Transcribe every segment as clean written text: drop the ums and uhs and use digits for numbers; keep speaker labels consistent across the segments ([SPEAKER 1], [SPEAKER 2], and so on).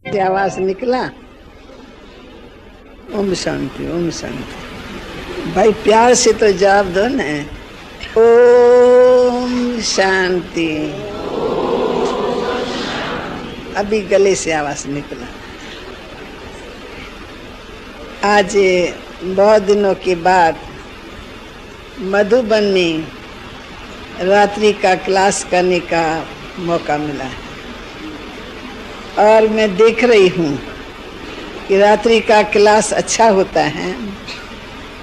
[SPEAKER 1] आवाज निकला। ओम शांति, ओम शांति। भाई प्यार से तो जवाब दो ना। ओम शांति। अभी गले से आवाज निकला। आज बहुत दिनों के बाद मधुबन में रात्रि का क्लास करने का मौका मिला है और मैं देख रही हूँ कि रात्रि का क्लास अच्छा होता है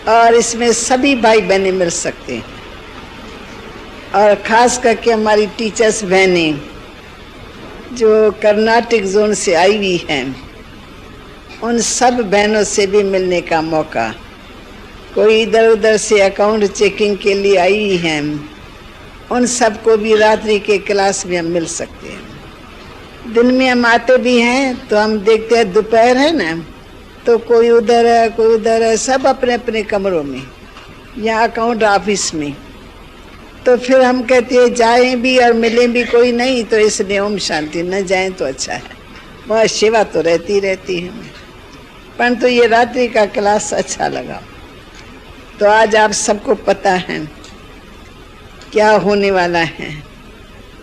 [SPEAKER 1] और इसमें सभी भाई बहनें मिल सकते हैं। और ख़ास करके हमारी टीचर्स बहनें जो कर्नाटक जोन से आई हुई हैं, उन सब बहनों से भी मिलने का मौका। कोई इधर उधर से अकाउंट चेकिंग के लिए आई हुई हैं, उन सबको भी रात्रि के क्लास में हम मिल सकते हैं। दिन में हम आते भी हैं तो हम देखते हैं दोपहर है ना, तो कोई उधर है कोई उधर है, सब अपने अपने कमरों में या अकाउंट ऑफिस में। तो फिर हम कहते हैं जाएं भी और मिलें भी कोई नहीं, तो इसलिए ओम शांति, न जाएं तो अच्छा है। वह सेवा तो रहती रहती है, परंतु ये रात्रि का क्लास अच्छा लगा। तो आज आप सबको पता है क्या होने वाला है।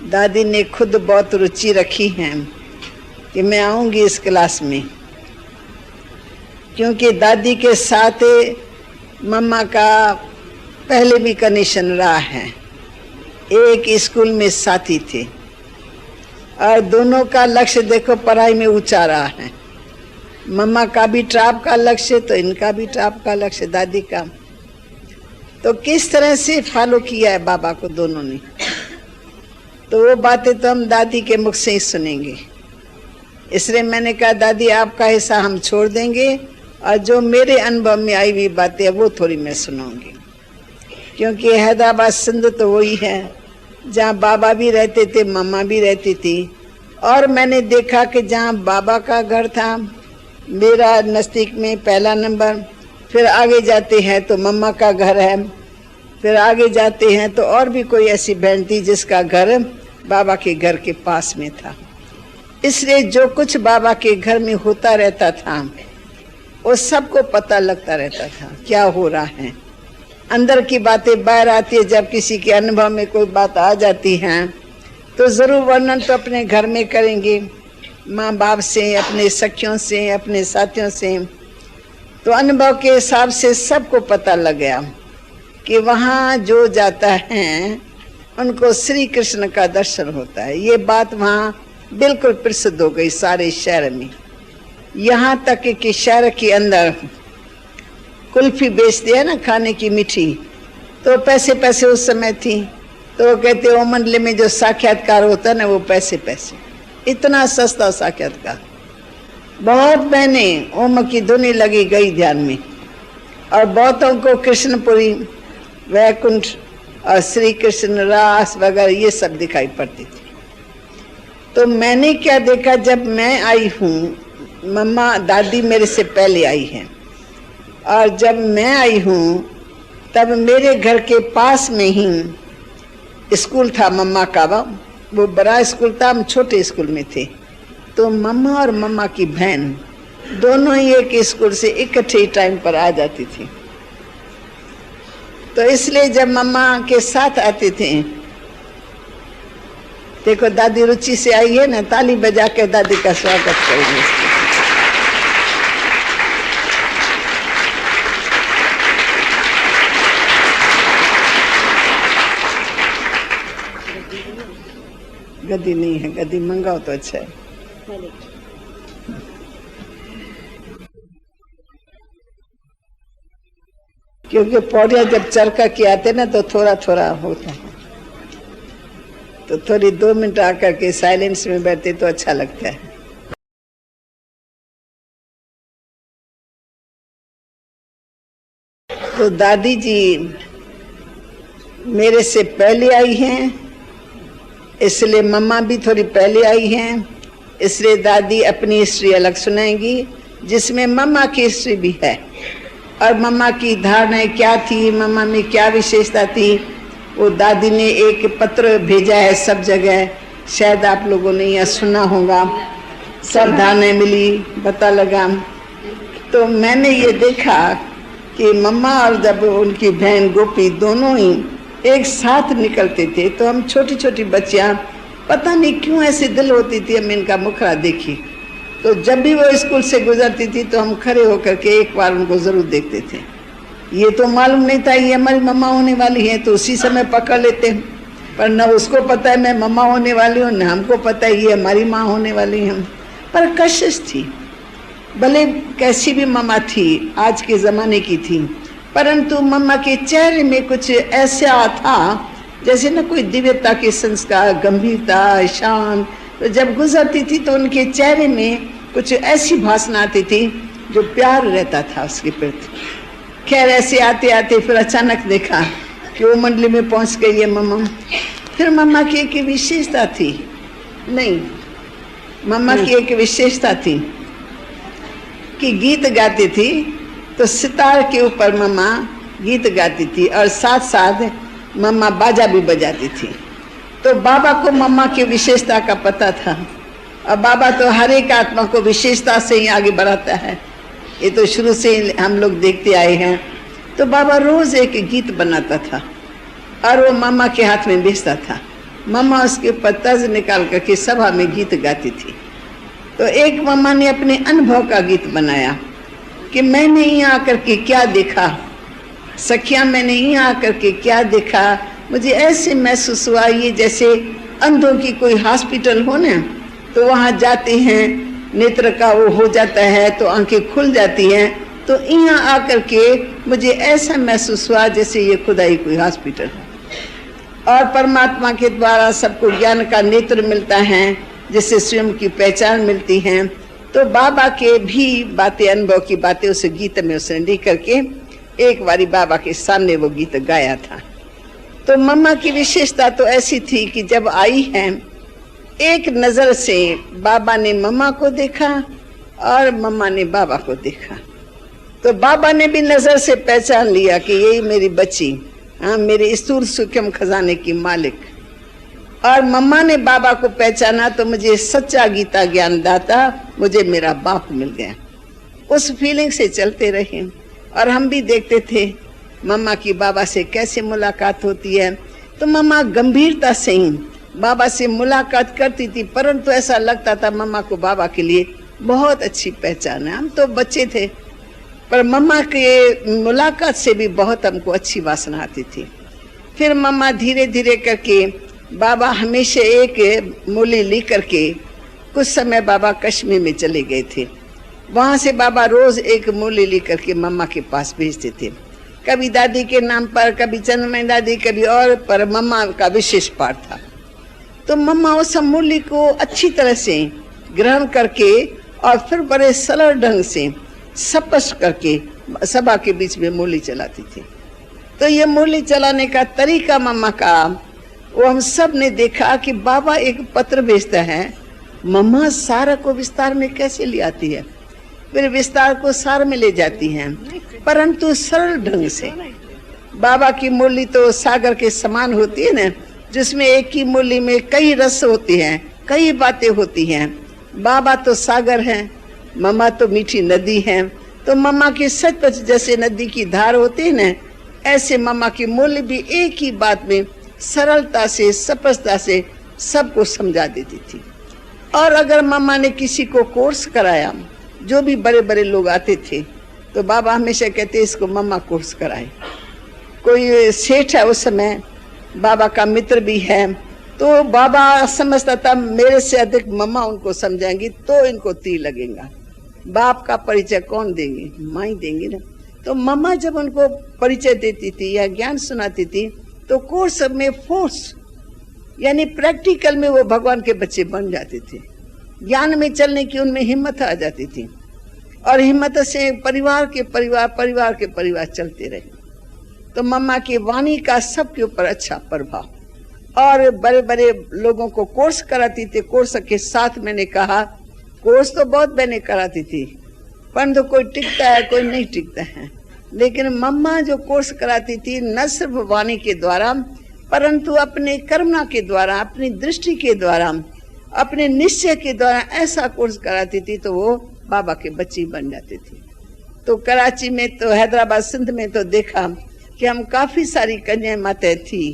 [SPEAKER 1] दादी ने खुद बहुत रुचि रखी है कि मैं आऊंगी इस क्लास में, क्योंकि दादी के साथ मम्मा का पहले भी कनेक्शन रहा है। एक स्कूल में साथी थे और दोनों का लक्ष्य देखो पढ़ाई में ऊंचा रहा है। मम्मा का भी टॉप का लक्ष्य तो इनका भी टॉप का लक्ष्य, दादी का। तो किस तरह से फॉलो किया है बाबा को दोनों ने, तो वो बातें तो हम दादी के मुख से ही सुनेंगे। इसलिए मैंने कहा दादी आपका हिस्सा हम छोड़ देंगे और जो मेरे अनुभव में आई हुई बातें वो थोड़ी मैं सुनाऊंगी, क्योंकि हैदराबाद सिंध तो वही है जहाँ बाबा भी रहते थे, मम्मा भी रहती थी। और मैंने देखा कि जहाँ बाबा का घर था मेरा नज़दीक में पहला नंबर, फिर आगे जाते हैं तो मम्मा का घर है, फिर आगे जाते हैं तो और भी कोई ऐसी बहन थी जिसका घर बाबा के घर के पास में था। इसलिए जो कुछ बाबा के घर में होता रहता था वो सबको पता लगता रहता था क्या हो रहा है। अंदर की बातें बाहर आती है, जब किसी के अनुभव में कोई बात आ जाती है तो ज़रूर वर्णन तो अपने घर में करेंगे, माँ बाप से, अपने सखियों से, अपने साथियों से। तो अनुभव के हिसाब से सबको पता लग गया कि वहाँ जो जाता है उनको श्री कृष्ण का दर्शन होता है। ये बात वहाँ बिल्कुल प्रसिद्ध हो गई सारे शहर में। यहाँ तक कि शहर के अंदर कुल्फी बेचते हैं ना, खाने की मीठी, तो पैसे पैसे उस समय थी। तो वो कहते ओम मंडली में जो साक्षात्कार होता है ना वो पैसे पैसे, इतना सस्ता साक्षात्कार। बहुत बहनें ओम की धुनी लगी गई ध्यान में, और बहुतों को कृष्णपुरी, वैकुंठ और श्री कृष्ण रास वगैरह ये सब दिखाई पड़ती थी। तो मैंने क्या देखा, जब मैं आई हूँ, मम्मा दादी मेरे से पहले आई हैं, और जब मैं आई हूँ तब मेरे घर के पास में ही स्कूल था मम्मा का। वो बड़ा स्कूल था, हम छोटे स्कूल में थे। तो मम्मा और मम्मा की बहन दोनों ही एक स्कूल से इकट्ठे टाइम पर आ जाती थी। तो इसलिए जब मम्मा के साथ आते थे, देखो दादी रुचि से आई है ना, ताली बजा के दादी का स्वागत करेंगे। गद्दी नहीं है, गद्दी मंगाओ तो अच्छा है। क्योंकि पौड़िया जब चरका के आते ना तो थोड़ा थोड़ा होता है, तो थोड़ी 2 मिनट आकर के साइलेंस में बैठते तो अच्छा लगता है। तो दादी जी मेरे से पहले आई हैं, इसलिए मम्मा भी थोड़ी पहले आई हैं। इसलिए दादी अपनी हिस्ट्री अलग सुनाएंगी, जिसमें मम्मा की हिस्ट्री भी है और मम्मा की धारणाएं क्या थी, मम्मा में क्या विशेषता थी, वो दादी ने एक पत्र भेजा है सब जगह, शायद आप लोगों ने यह सुना होगा। सावधानी मिली, पता लगा। तो मैंने ये देखा कि मम्मा और जब उनकी बहन गोपी दोनों ही एक साथ निकलते थे, तो हम छोटी छोटी बच्चियां पता नहीं क्यों ऐसे दिल होती थी हम इनका मुखड़ा देखी। तो जब भी वो स्कूल से गुजरती थी तो हम खड़े होकर के एक बार उनको जरूर देखते थे। ये तो मालूम नहीं था ये हमारी मम्मा होने वाली है, तो उसी समय पकड़ लेते हैं, पर न उसको पता है मैं मम्मा होने वाली हूँ, न हमको पता है ये हमारी माँ होने वाली है। पर कशिश थी, भले कैसी भी मम्मा थी, आज के ज़माने की थी, परंतु मम्मा के चेहरे में कुछ ऐसा था जैसे न कोई दिव्यता के संस्कार, गंभीरता, शांत। तो जब गुजरती थी तो उनके चेहरे में कुछ ऐसी भाषण आती थी जो प्यार रहता था उसके प्रति। खैर ऐसे आते आते फिर अचानक देखा कि वो मंडली में पहुंच गई है मम्मा। फिर मम्मा की एक विशेषता थी, नहीं मम्मा की एक विशेषता थी कि गीत गाती थी तो सितार के ऊपर मम्मा गीत गाती थी और साथ साथ मम्मा बाजा भी बजाती थी। तो बाबा को मम्मा की विशेषता का पता था, और बाबा तो हर एक आत्मा को विशेषता से ही आगे बढ़ाता है, ये तो शुरू से ही हम लोग देखते आए हैं। तो बाबा रोज एक गीत बनाता था और वो मम्मा के हाथ में भेजता था। मम्मा उसके ऊपर तर्ज निकाल करके सभा में गीत गाती थी। तो एक मम्मा ने अपने अनुभव का गीत बनाया कि मैंने यहाँ आकर के क्या देखा, सखिया मैंने यहाँ आकर के क्या देखा, मुझे ऐसे महसूस हुआ ये जैसे अंधों की कोई हॉस्पिटल हो ना, तो वहाँ जाते हैं, नेत्र का वो हो जाता है तो आंखें खुल जाती हैं, तो यहाँ आकर के मुझे ऐसा महसूस हुआ जैसे ये खुदाई कोई हॉस्पिटल है। और परमात्मा के द्वारा सबको ज्ञान का नेत्र मिलता है जिससे स्वयं की पहचान मिलती है। तो बाबा के भी बातें, अनुभव की बातें उस गीत में उसने लिख करके एक बारी बाबा के सामने वो गीत गाया था। तो मम्मा की विशेषता तो ऐसी थी कि जब आई है एक नजर से बाबा ने मम्मा को देखा और मम्मा ने बाबा को देखा। तो बाबा ने भी नजर से पहचान लिया कि यही मेरी बच्ची, हाँ मेरे स्थूल सूक्ष्म खजाने की मालिक। और मम्मा ने बाबा को पहचाना तो मुझे सच्चा गीता ज्ञान दाता, मुझे मेरा बाप मिल गया। उस फीलिंग से चलते रहे और हम भी देखते थे मम्मा की बाबा से कैसे मुलाकात होती है। तो मम्मा गंभीरता से ही बाबा से मुलाकात करती थी, परंतु ऐसा लगता था मम्मा को बाबा के लिए बहुत अच्छी पहचान है। हम तो बच्चे थे, पर मम्मा के मुलाकात से भी बहुत हमको अच्छी वासना आती थी। फिर मम्मा धीरे धीरे करके, बाबा हमेशा एक मूली ली करके, कुछ समय बाबा कश्मीर में चले गए थे, वहाँ से बाबा रोज एक मूली ली करके मम्मा के पास भेजते थे, कभी दादी के नाम पर, कभी चंद्रमय दादी, कभी और, पर मम्मा का विशेष पाठ था। तो मम्मा उस मूली को अच्छी तरह से ग्रहण करके और फिर बड़े सरल ढंग से स्पष्ट करके सभा के बीच में मूली चलाती थी। तो ये मूली चलाने का तरीका मम्मा का, वो हम सब ने देखा कि बाबा एक पत्र भेजता है, मम्मा सार को विस्तार में कैसे ले आती है, फिर विस्तार को सार में ले जाती हैं, परंतु सरल ढंग से। बाबा की मूली तो सागर के समान होती है ना, जिसमें एक ही मूली में कई रस होते हैं, कई बातें होती हैं। बाबा तो सागर हैं, मम्मा तो मीठी नदी हैं। तो मम्मा की सचमुच जैसे नदी की धार होती है ना, ऐसे मम्मा की मूली भी एक ही बात में सरलता से, स्पष्टता से सबको समझा देती थी। और अगर मम्मा ने किसी को कोर्स कराया, जो भी बड़े बड़े लोग आते थे, तो बाबा हमेशा कहते इसको मम्मा कोर्स कराए। कोई सेठ है उस समय, बाबा का मित्र भी है, तो बाबा समझता था मेरे से अधिक मम्मा उनको समझाएंगी तो इनको तीर लगेगा। बाप का परिचय कौन देंगे, माँ ही देंगी ना। तो मम्मा जब उनको परिचय देती थी या ज्ञान सुनाती थी, तो कोर्स में फोर्स यानी प्रैक्टिकल में वो भगवान के बच्चे बन जाते थे। ज्ञान में चलने की उनमें हिम्मत आ जाती थी, और हिम्मत से परिवार के परिवार चलते रहे। तो मम्मा की वाणी का सबके ऊपर अच्छा प्रभाव, और बड़े बड़े लोगों को कोर्स कराती थी। कोर्स के साथ मैंने कहा, कोर्स तो बहुत मैंने कराती थी, परंतु कोई टिकता है कोई नहीं टिकता है। लेकिन मम्मा जो कोर्स कराती थी, न सिर्फ वाणी के द्वारा, परंतु अपने कर्मना के द्वारा, अपनी दृष्टि के द्वारा, अपने निश्चय के द्वारा ऐसा कोर्स कराती थी तो वो बाबा के बच्ची बन जाती थी। तो कराची में तो हैदराबाद सिंध में तो देखा कि हम काफी सारी कन्या माताएं थी।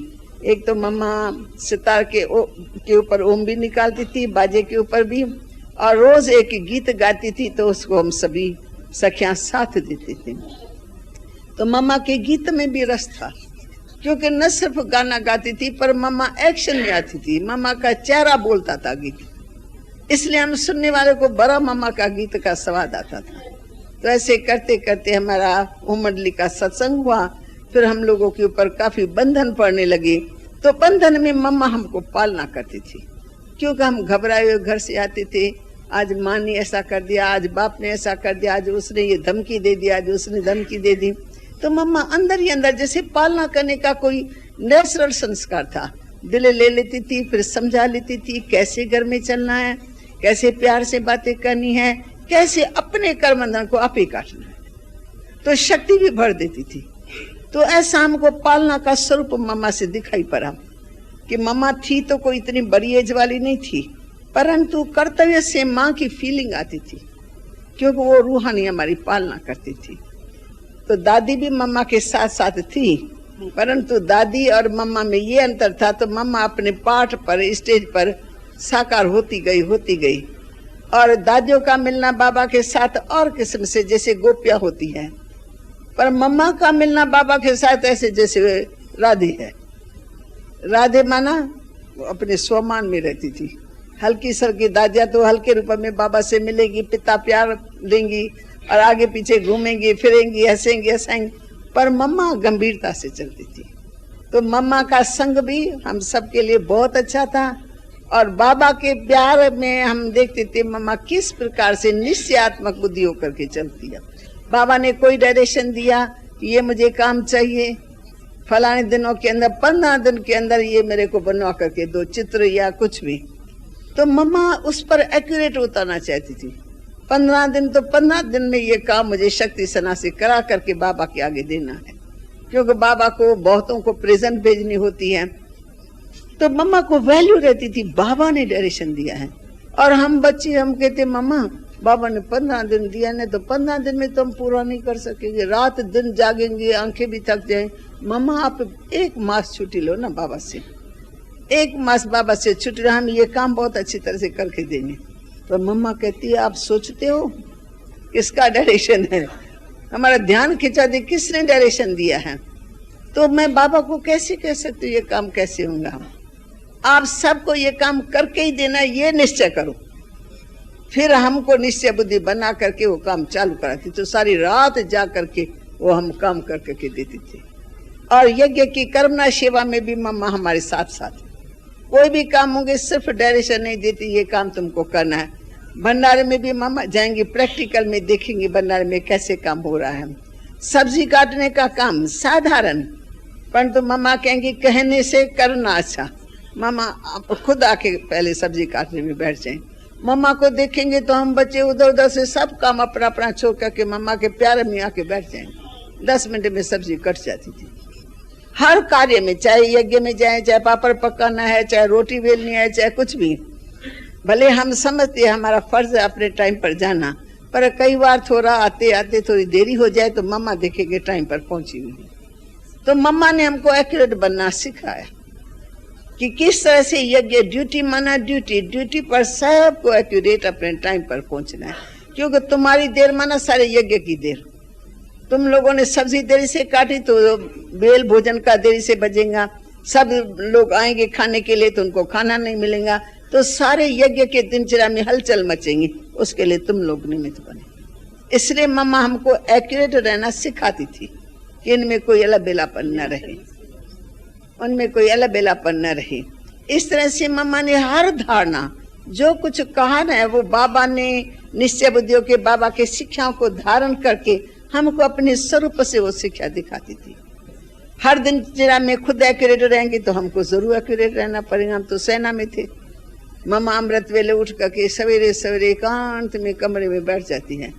[SPEAKER 1] एक तो मम्मा सितार के ऊपर ओम भी निकालती थी, बाजे के ऊपर भी, और रोज एक गीत गाती थी तो उसको हम सभी सखियां साथ देती थी। तो मम्मा के गीत में भी रस था, क्योंकि न सिर्फ गाना गाती थी पर मम्मा एक्शन में आती थी, मम्मा का चेहरा बोलता था गीत, इसलिए हम सुनने वाले को बड़ा मम्मा का गीत का स्वाद आता था। तो ऐसे करते करते हमारा उमंडली का सत्संग हुआ। फिर हम लोगों के ऊपर काफी बंधन पड़ने लगे। तो बंधन में मम्मा हमको पालना करती थी, क्योंकि हम घबराए हुए घर से आते थे। आज माँ ने ऐसा कर दिया, आज बाप ने ऐसा कर दिया, आज उसने ये धमकी दे दी, आज उसने धमकी दे दी। तो मम्मा अंदर ही अंदर जैसे पालना करने का कोई नेचुरल संस्कार था, दिल ले लेती थी, फिर समझा लेती थी कैसे घर में चलना है, कैसे प्यार से बातें करनी है, कैसे अपने कर्मबंधन को आप ही काटना है। तो शक्ति भी भर देती थी। तो ऐसा हमको पालना का स्वरूप मम्मा से दिखाई पड़ा कि मम्मा थी तो कोई इतनी बड़ी एज वाली नहीं थी, परंतु कर्तव्य से माँ की फीलिंग आती थी, क्योंकि वो रूहानी हमारी पालना करती थी। तो दादी भी मम्मा के साथ साथ थी, परंतु दादी और मम्मा में ये अंतर था। तो मम्मा अपने पाठ पर, स्टेज पर साकार होती गई, और दादियों का मिलना बाबा के साथ और किस्म से, जैसे गोपियां होती हैं, पर मम्मा का मिलना बाबा के साथ ऐसे जैसे राधे है। राधे माना वो अपने स्वमान में रहती थी। हल्की सल्की दादियां तो हल्के रूप में बाबा से मिलेगी, पिता प्यार देंगी और आगे पीछे घूमेंगी फिरेंगी, हंसेंगी हंसाएंगी, पर मम्मा गंभीरता से चलती थी। तो मम्मा का संग भी हम सबके लिए बहुत अच्छा था। और बाबा के प्यार में हम देखते थे मम्मा किस प्रकार से निश्चयात्मक बुद्धि होकर के चलती है। बाबा ने कोई डायरेक्शन दिया कि ये मुझे काम चाहिए, फलाने दिनों के अंदर, 15 दिन के अंदर ये मेरे को बनवा करके दो, चित्र या कुछ भी, तो मम्मा उस पर एक्यूरेट उतारना चाहती थी। 15 दिन तो 15 दिन में ये काम मुझे शक्ति सना से करा करके बाबा के आगे देना है, क्योंकि बाबा को बहुतों को प्रेजेंट भेजनी होती है। तो मम्मा को वैल्यू रहती थी, बाबा ने डायरेक्शन दिया है। और हम बच्चे हम कहते मम्मा बाबा ने 15 दिन दिया ने, तो 15 दिन में तो हम पूरा नहीं कर सकेंगे, रात दिन जागेंगे, आंखें भी थक जाए। मम्मा आप 1 मास छुट्टी लो ना बाबा से, 1 मास बाबा से छुट्टी, हम ये काम बहुत अच्छी तरह से करके देंगे। तो मम्मा कहती है आप सोचते हो किसका डायरेक्शन है, हमारा ध्यान खिंचा दे, किसने डायरेक्शन दिया है। तो मैं बाबा को कैसे कह सकती हूँ ये काम कैसे होगा। आप सबको ये काम करके ही देना, ये निश्चय करो। फिर हमको निश्चय बुद्धि बना करके वो काम चालू कराती। तो सारी रात जा करके वो हम काम करके देती थी। और यज्ञ की कर्मना सेवा में भी मम्मा हमारे साथ साथ, कोई भी काम होंगे सिर्फ डायरेक्शन नहीं देती ये काम तुमको करना है। भंडारे में भी मम्मा जाएंगी, प्रैक्टिकल में देखेंगे भंडारे में कैसे काम हो रहा है। सब्जी काटने का काम साधारण, परंतु मम्मा कहेंगी कहने से करना अच्छा। मम्मा आप खुद आके पहले सब्जी काटने में बैठ जाएं। मम्मा को देखेंगे तो हम बच्चे उधर उधर से सब काम अपना अपना छोड़ करके मम्मा के प्यारे में आके बैठ जाएंगे। 10 मिनट में सब्जी कट जाती थी। हर कार्य में, चाहे यज्ञ में जाए, चाहे पापड़ पकाना है, चाहे रोटी बेलनी है, चाहे कुछ भी, भले हम समझते हैं हमारा फर्ज है अपने टाइम पर जाना, पर कई बार थोड़ा आते आते थोड़ी देरी हो जाए तो मम्मा देखेंगे टाइम पर पहुंची हुई। तो मम्मा ने हमको एक्यूरेट बनना सिखाया कि किस तरह से यज्ञ, ड्यूटी माना ड्यूटी, ड्यूटी पर सबको एक्यूरेट अपने टाइम पर पहुंचना है। क्योंकि तुम्हारी देर माना सारे यज्ञ की देर। तुम लोगों ने सब्जी देरी से काटी तो बेल भोजन का देरी से बजेगा, सब लोग आएंगे खाने के लिए तो उनको खाना नहीं मिलेगा, तो सारे यज्ञ के दिनचर्या में हलचल मचेंगी, उसके लिए तुम लोग निमित्त बने। इसलिए मम्मा हमको एक्यूरेट रहना सिखाती थी कि इनमें कोई अलबेलापन न रहे, उनमें कोई अलबेलापन न रहे। इस तरह से मम्मा ने हर धारणा जो कुछ कहा ना, वो बाबा ने निश्चय बुद्धियों के, बाबा के शिक्षाओं को धारण करके हमको अपने स्वरूप से वो शिक्षा दिखाती थी। हर दिनचर्या में खुद एक्यूरेट रहेंगे तो हमको जरूर एक्यूरेट रहना पड़ेगा। हम तो सेना में थे। मम्मा अमृत वेले उठ करके सवेरे सवेरे एकांत में कमरे में बैठ जाती है,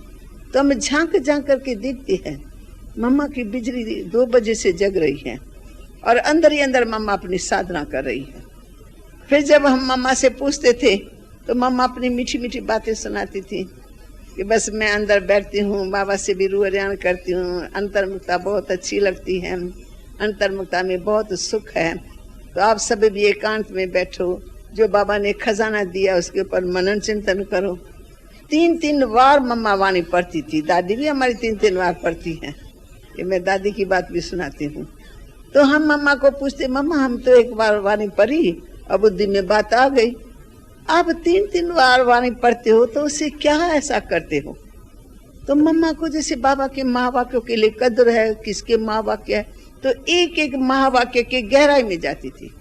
[SPEAKER 1] तो हम झांक झांक करके देखते हैं मम्मा की बिजली 2 बजे से जग रही है और अंदर ही अंदर मम्मा अपनी साधना कर रही है। फिर जब हम मम्मा से पूछते थे तो मम्मा अपनी मीठी मीठी बातें सुनाती थी कि बस मैं अंदर बैठती हूँ, बाबा से भी रूहरियान करती हूँ, अंतर्मुक्ता बहुत अच्छी लगती है, अंतर्मुक्ता में बहुत सुख है, तो आप सभी भी एकांत में बैठो, जो बाबा ने खजाना दिया उसके ऊपर मनन चिंतन करो। 3-3 बार मम्मा वाणी पढ़ती थी, दादी भी हमारी 3-3 बार पढ़ती है, कि मैं दादी की बात भी सुनाती हूँ। तो हम मम्मा को पूछते, मम्मा हम तो एक बार वाणी पढ़ी और बुद्धि में बात आ गई, आप 3-3 बार वाणी पढ़ते हो तो उससे क्या ऐसा करते हो? तो मम्मा को जैसे बाबा के महावाक्यों के लिए कदर है, किसके महावाक्य है, तो एक एक महावाक्य के गहराई में जाती थी।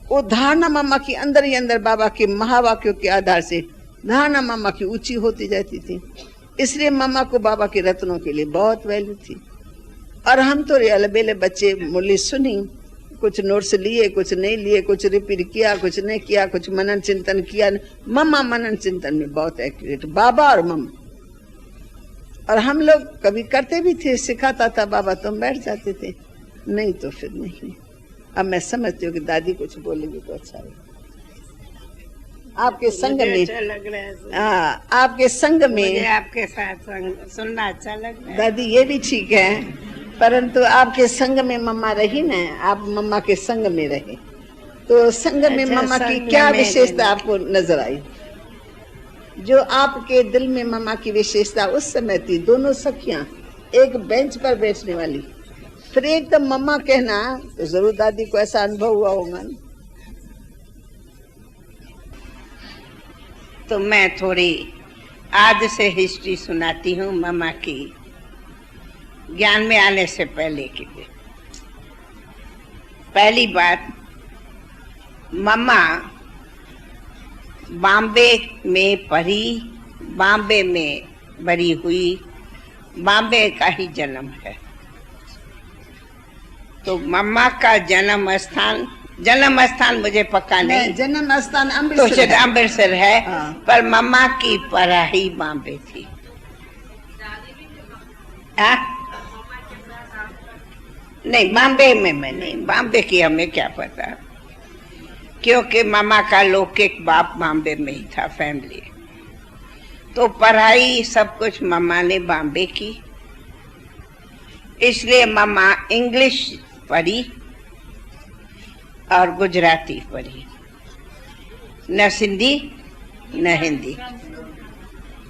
[SPEAKER 1] वो धारणा मम्मा की अंदर ही अंदर बाबा के महावाक्यों के आधार से धारणा मम्मा की ऊंची होती जाती थी। इसलिए मम्मा को बाबा के रत्नों के लिए बहुत वैल्यू थी। और हम तो अलबेले बच्चे मुरली सुनी, कुछ नोट्स लिए, कुछ नहीं लिए, कुछ रिपीट किया, कुछ नहीं किया, कुछ मनन चिंतन किया। मम्मा मनन चिंतन में बहुत एक्यूरेट, बाबा और मम्मा। और हम लोग कभी करते भी थे, सिखाता था बाबा तो हम बैठ जाते थे, नहीं तो फिर नहीं। अब मैं समझती हूँ कि दादी कुछ बोलेगी तो अच्छा है। आपके संग में
[SPEAKER 2] अच्छा लग रहा है।
[SPEAKER 1] हाँ, आपके संग में
[SPEAKER 2] मुझे आपके साथ सुनना अच्छा लग रहा है।
[SPEAKER 1] दादी ये भी ठीक है, परंतु आपके संग में मम्मा रही ना, आप मम्मा के संग में रहे, तो संग में
[SPEAKER 2] अच्छा,
[SPEAKER 1] मम्मा की
[SPEAKER 2] संग
[SPEAKER 1] क्या
[SPEAKER 2] में
[SPEAKER 1] विशेषता आपको नजर आई? जो आपके दिल में मम्मा की विशेषता उस समय थी, दोनों सखियां एक बेंच पर बैठने वाली, फिर एकदम मम्मा कहना, तो जरूर दादी को ऐसा अनुभव हुआ होगा ना?
[SPEAKER 2] तो मैं थोड़ी आज से हिस्ट्री सुनाती हूँ मम्मा की, ज्ञान में आने से पहले की भी। पहली बात, मम्मा बॉम्बे में पढ़ी, बॉम्बे में बड़ी हुई, बॉम्बे का ही जन्म है। तो मम्मा का जन्म स्थान मुझे पक्का नहीं,
[SPEAKER 1] जन्म स्थान
[SPEAKER 2] तो
[SPEAKER 1] अमृतसर
[SPEAKER 2] शायद
[SPEAKER 1] है।
[SPEAKER 2] अमृतसर है।
[SPEAKER 1] हाँ।
[SPEAKER 2] पर मम्मा की पढ़ाई बॉम्बे थी। नहीं, बॉम्बे में मैं नहीं, बॉम्बे की हमें क्या पता, क्योंकि मम्मा का लौकिक बाप बॉम्बे में ही था, फैमिली। तो पढ़ाई सब कुछ मम्मा ने बॉम्बे की, इसलिए मम्मा इंग्लिश पढ़ी और गुजराती पढ़ी, न सिंधी न हिंदी,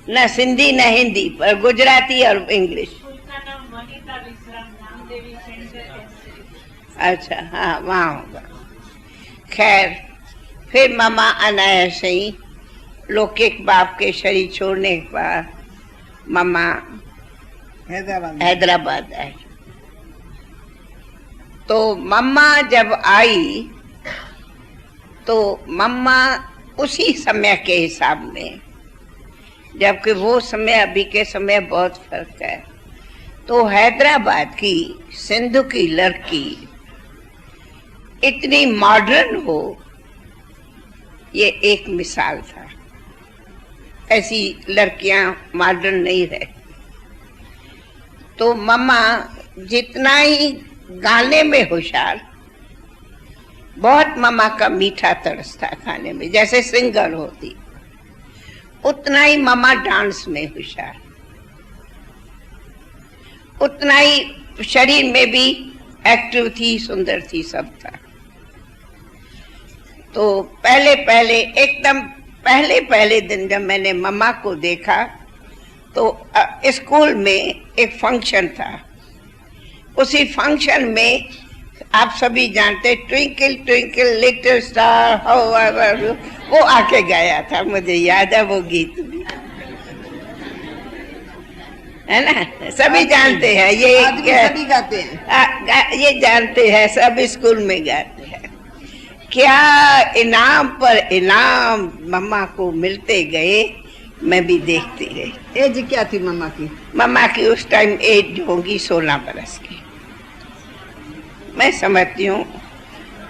[SPEAKER 2] न सिंधी न हिंदी, पर गुजराती और इंग्लिश। अच्छा, हाँ, वहाँ होगा। खैर, फिर मम्मा अनायास ही लौकिक बाप के शरीर छोड़ने के बाद मम्मा हैदराबाद आई। तो मम्मा जब आई तो मम्मा उसी समय के हिसाब में, जबकि वो समय अभी के समय बहुत फर्क है, तो हैदराबाद की सिंधु की लड़की इतनी मॉडर्न हो, ये एक मिसाल था। ऐसी लड़कियां मॉडर्न नहीं रहे। तो मम्मा जितना ही गाने में होशियार, बहुत मम्मा का मीठा तरस था खाने में, जैसे सिंगर होती, उतना ही मम्मा डांस में होशियार, उतना ही शरीर में भी एक्टिव थी, सुंदर थी, सब था। तो पहले पहले दिन जब मैंने मम्मा को देखा, तो स्कूल में एक फंक्शन था। उसी फंक्शन में आप सभी जानते, twinkle twinkle little star how ever, वो आके गाया था, मुझे याद है वो गीत भी, है ना? सभी जानते हैं ये,
[SPEAKER 1] सभी गाते हैं,
[SPEAKER 2] ये जानते हैं, सब स्कूल में गाते हैं। क्या इनाम पर इनाम मम्मा को मिलते गए, मैं भी देखती रही।
[SPEAKER 1] एज क्या थी मम्मा की?
[SPEAKER 2] मम्मा की उस टाइम एज होगी 16 बरस की, मैं समझती हूँ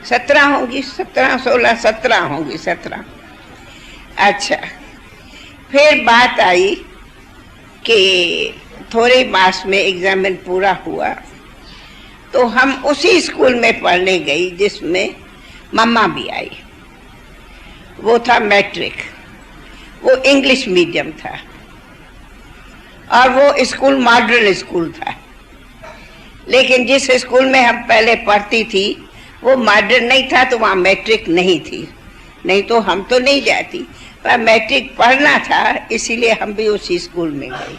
[SPEAKER 2] 17 होंगी, 17, 16, 17 होंगी, 17। अच्छा, फिर बात आई कि थोड़े मास में एग्जामिन पूरा हुआ, तो हम उसी स्कूल में पढ़ने गई जिसमें मम्मा भी आई। वो था मैट्रिक। वो इंग्लिश मीडियम था और वो स्कूल मॉडर्न स्कूल था। लेकिन जिस स्कूल में हम पहले पढ़ती थी वो मॉडर्न नहीं था, तो वहाँ मैट्रिक नहीं थी, नहीं तो हम तो नहीं जाती, पर मैट्रिक पढ़ना था, इसीलिए हम भी उसी स्कूल में गए।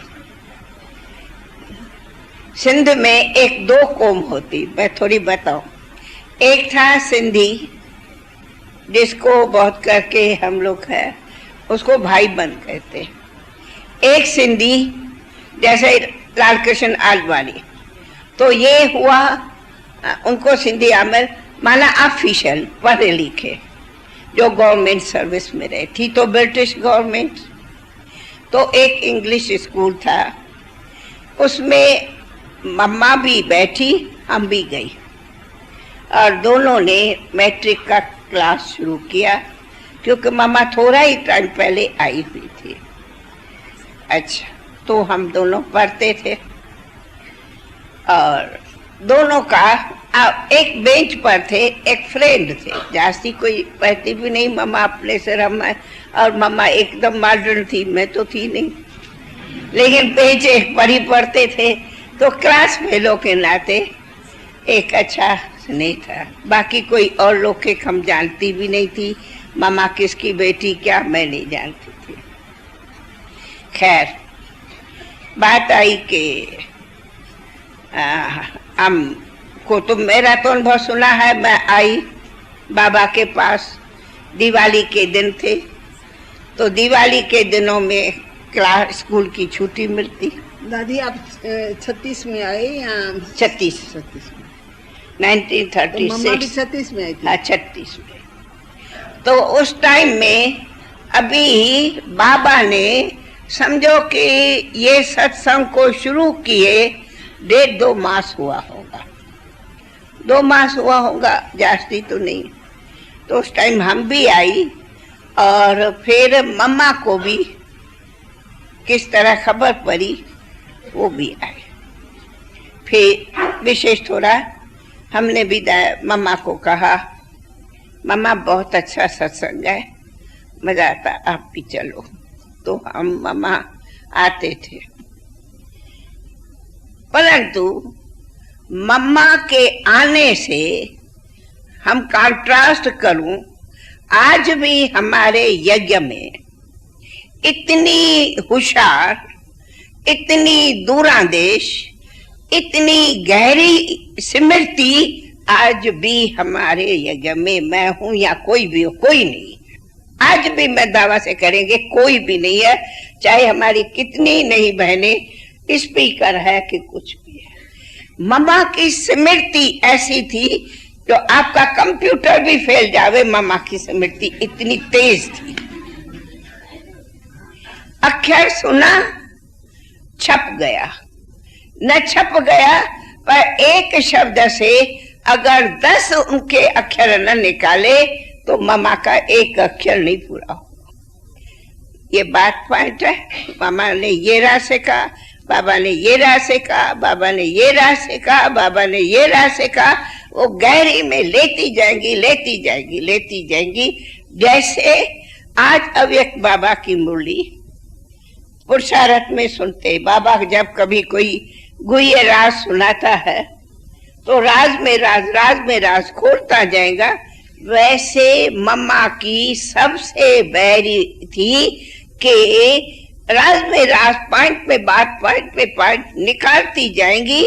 [SPEAKER 2] सिंध में एक दो कौम होती, मैं थोड़ी बताऊं। एक था सिंधी, जिसको बहुत करके हम लोग है उसको भाई बंद कहते। एक सिंधी जैसे लाल कृष्ण आडवाणी, तो ये हुआ उनको सिंधी आमिर माना ऑफिशियल पढ़े लिखे जो गवर्नमेंट सर्विस में रहे थी, तो ब्रिटिश गवर्नमेंट। तो एक इंग्लिश स्कूल था, उसमें मम्मा भी बैठी, हम भी गई और दोनों ने मैट्रिक का क्लास शुरू किया, क्योंकि मम्मा थोड़ा ही टाइम पहले आई हुई थी। अच्छा, तो हम दोनों पढ़ते थे और दोनों का एक बेंच पर थे, एक फ्रेंड थे, जास्ती कोई पढ़ती भी नहीं, मम्मा अपने से रमा, और मम्मा एकदम मॉडर्न थी, मैं तो थी नहीं, लेकिन बेंच एक पर ही पढ़ते थे, तो क्लास फेलो के नाते एक अच्छा नहीं था। बाकी कोई और लोग के हम जानती भी नहीं थी, मम्मा किसकी बेटी क्या मैं नहीं जानती थी। खैर, बात आई कि हमको तो मेरा तो अनुभव सुना है, मैं आई बाबा के पास, दिवाली के दिन थे, तो दिवाली के दिनों में क्लास स्कूल की छुट्टी मिलती।
[SPEAKER 1] दादी आप 36 में आए या
[SPEAKER 2] 36
[SPEAKER 1] में?
[SPEAKER 2] 1936।
[SPEAKER 1] तो मम्मा भी 36 में आई थी।
[SPEAKER 2] हाँ, 36 में। तो उस टाइम में अभी बाबा ने समझो कि ये सत्संग को शुरू किए 1.5-2 मास हुआ होगा, 2 मास हुआ होगा, जास्ती तो नहीं। तो उस टाइम हम भी आई और फिर मम्मा को भी किस तरह खबर पड़ी, वो भी आए। फिर विशेष थोड़ा हमने भी मम्मा को कहा, मम्मा बहुत अच्छा सत्संग है, मजा आता, आप भी चलो। तो हम मम्मा आते थे, परंतु मम्मा के आने से हम कंट्रास्ट करूं, आज भी हमारे यज्ञ में इतनी होशियार, इतनी दूरांदेश, इतनी गहरी स्मृति आज भी हमारे यज्ञ में, मैं हूं या कोई भी हो, कोई नहीं। आज भी मैं दावा से करेंगे कोई भी नहीं है, चाहे हमारी कितनी नई बहनें स्पीकर है कि कुछ भी है। मम्मा की स्मृति ऐसी थी जो आपका कंप्यूटर भी फेल जावे, मम्मा की स्मृति इतनी तेज थी। अक्षर सुना, छप गया, न छप गया, पर एक शब्द से अगर 10 उनके अक्षर न निकाले तो मम्मा का एक अक्षर नहीं पूरा होगा। ये बात पॉइंट है। मामा ने ये राह से कहा, बाबा ने ये राह से कहा, बाबा ने ये राह से कहा, बाबा ने ये राह से कहा, वो गहरी में लेती जाएंगी, लेती जाएंगी, लेती जाएंगी। जैसे आज अव्यक्त बाबा की मुरली पुरुषार्थ में सुनते, बाबा जब कभी कोई गुह्य राज सुनाता है तो राज में राज, राज में राज खोलता जाएगा। वैसे मम्मा की सबसे बहरी थी कि राज में राज, पॉइंट में बात, पॉइंट में पॉइंट निकालती जाएंगी।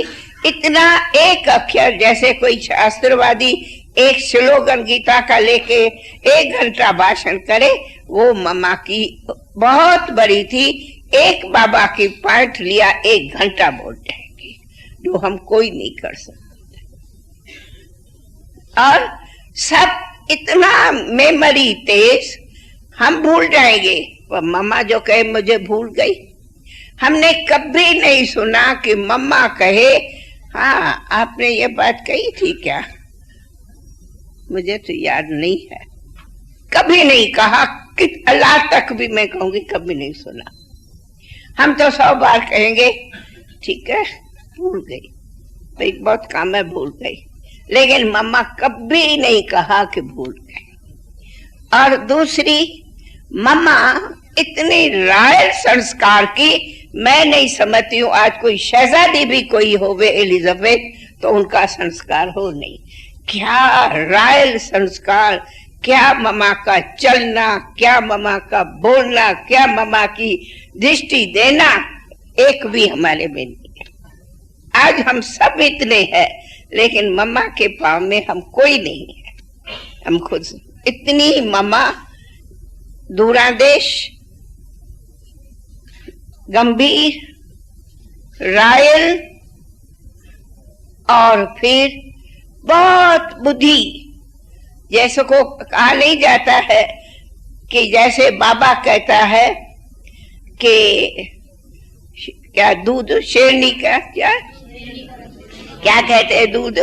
[SPEAKER 2] इतना एक अक्षर, जैसे कोई शास्त्रवादी एक स्लोगन गीता का लेके 1 घंटा भाषण करे, वो मम्मा की बहुत बड़ी थी। एक बाबा की पॉइंट लिया 1 घंटा बोल जाएंगी, जो हम कोई नहीं कर सकते। और सब इतना मेमोरी तेज, हम भूल जाएंगे। मम्मा जो कहे मुझे भूल गई, हमने कभी नहीं सुना कि मम्मा कहे हाँ आपने ये बात कही थी क्या, मुझे तो याद नहीं है। कभी नहीं कहा, कि अल्लाह तक भी मैं कहूंगी कभी नहीं सुना। हम तो 100 बार कहेंगे ठीक है भूल गई, भाई बहुत काम है भूल गई, लेकिन मम्मा कभी नहीं कहा कि भूल गई। और दूसरी, मम्मा इतनी रॉयल संस्कार की मैं नहीं समझती हूँ आज कोई शहजादी भी कोई होवे एलिजाबेथ तो उनका संस्कार हो नहीं। क्या रॉयल संस्कार, क्या ममा का चलना, क्या ममा का बोलना, क्या ममा की दृष्टि देना, एक भी हमारे में नहीं है। आज हम सब इतने हैं लेकिन मम्मा के पाँव में हम कोई नहीं है। हम खुद इतनी मम्मा दूरादेश, गंभीर, रॉयल और फिर बहुत बुद्धि। जैसे को कहा नहीं जाता है कि जैसे बाबा कहता है कि क्या दूध शेरनी का क्या कहते हैं, दूध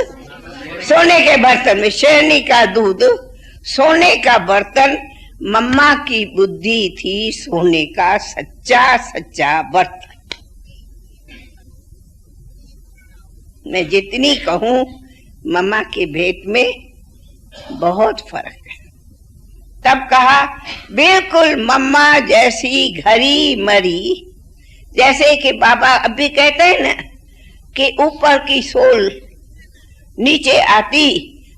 [SPEAKER 2] सोने के बर्तन में, शेरनी का दूध सोने का बर्तन। मम्मा की बुद्धि थी सोने का सच्चा बर्तन। मैं जितनी कहूं मम्मा के भेंट में बहुत फर्क है। तब कहा बिल्कुल मम्मा जैसी घरी मरी, जैसे कि बाबा अभी कहते हैं ना कि ऊपर की सोल नीचे आती,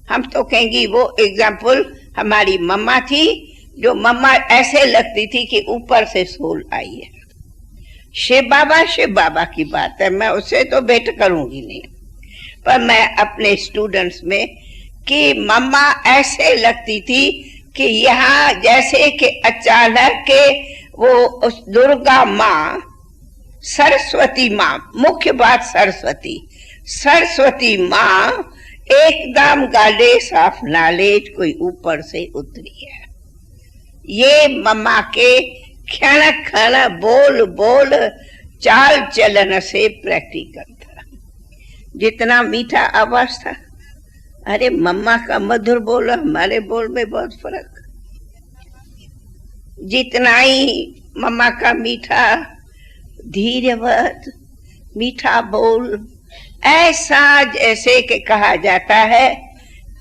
[SPEAKER 2] हम तो कहेंगे वो एग्जाम्पल हमारी मम्मा थी, जो मम्मा ऐसे लगती थी कि ऊपर से सोल आई है। शिव बाबा की बात है, मैं उससे तो भेंट करूंगी नहीं, पर मैं अपने स्टूडेंट्स में कि मम्मा ऐसे लगती थी कि यहाँ जैसे कि अचानक के वो उस दुर्गा माँ, सरस्वती माँ, मुख्य बात सरस्वती माँ एकदम गाले साफ नालेज कोई ऊपर से उतरी है। ये मम्मा के खाना बोल चाल चलन से प्रैक्टिकल था। जितना मीठा आवाज था, अरे मम्मा का मधुर बोल, हमारे बोल में बहुत फर्क। जितना ही मम्मा का मीठा धीरवत मीठा बोल, ऐसा जैसे कि कहा जाता है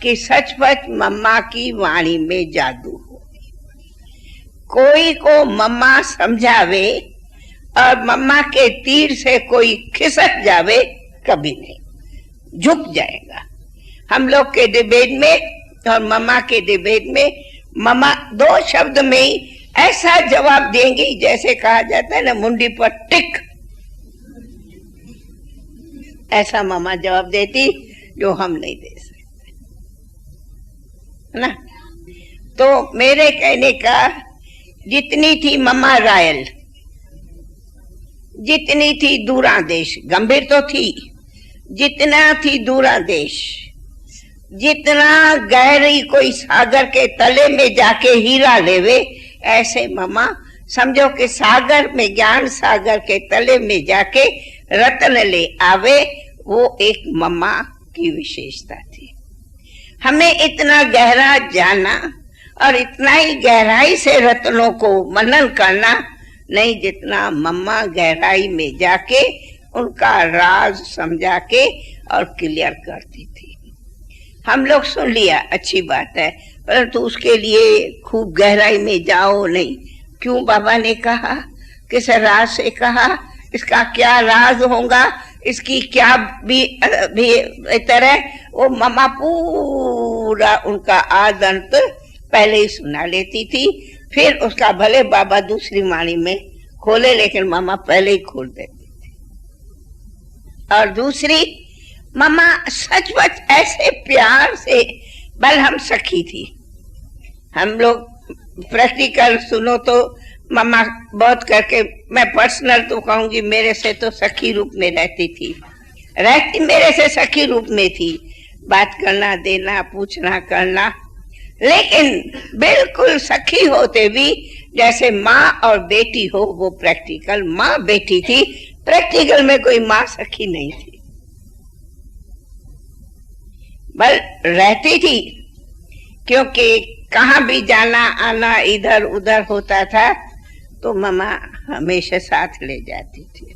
[SPEAKER 2] कि सचमुच मम्मा की वाणी में जादू हो। कोई को मम्मा समझावे और मम्मा के तीर से कोई खिसक जावे, कभी नहीं, झुक जाएगा। हम लोग के डिबेट में और मम्मा के डिबेट में मम्मा दो शब्द में ही ऐसा जवाब देंगी जैसे कहा जाता है ना मुंडी पर टिक, ऐसा मम्मा जवाब देती जो हम नहीं दे सकते, है ना। तो मेरे कहने का, जितनी थी मम्मा रॉयल, जितनी थी दूरादेश, गंभीर तो थी, जितना थी दूरादेश, जितना गहरी कोई सागर के तले में जाके हीरा लेवे, ऐसे मम्मा समझो कि सागर में, ज्ञान सागर के तले में जाके रत्न ले आवे, वो एक मम्मा की विशेषता थी। हमें इतना गहरा जाना और इतना ही गहराई से रत्नों को मनन करना नहीं, जितना मम्मा गहराई में जाके उनका राज समझा के और क्लियर करती थी। हम लोग सुन लिया, अच्छी बात है, परंतु उसके लिए खूब गहराई में जाओ नहीं। क्यों बाबा ने कहा, किस राज से कहा, इसका क्या राज होगा, इसकी क्या भी तरह, वो मम्मा पूरा उनका आद अंत पहले ही सुना लेती थी। फिर उसका भले बाबा दूसरी वाणी में खोले, लेकिन मम्मा पहले ही खोल देती थी। और दूसरी, मम्मा सचमुच ऐसे प्यार से बलहम सखी थी। हम लोग प्रैक्टिकल सुनो तो मम्मा बहुत करके, मैं पर्सनल तो कहूंगी, मेरे से तो सखी रूप में रहती मेरे से सखी रूप में थी, बात करना, देना, पूछना, करना, लेकिन बिल्कुल सखी होते भी जैसे माँ और बेटी हो, वो प्रैक्टिकल माँ बेटी थी, प्रैक्टिकल में कोई माँ सखी नहीं थी। बल रहती थी, क्योंकि कहाँ भी जाना आना इधर उधर होता था तो मम्मा हमेशा साथ ले जाती थी।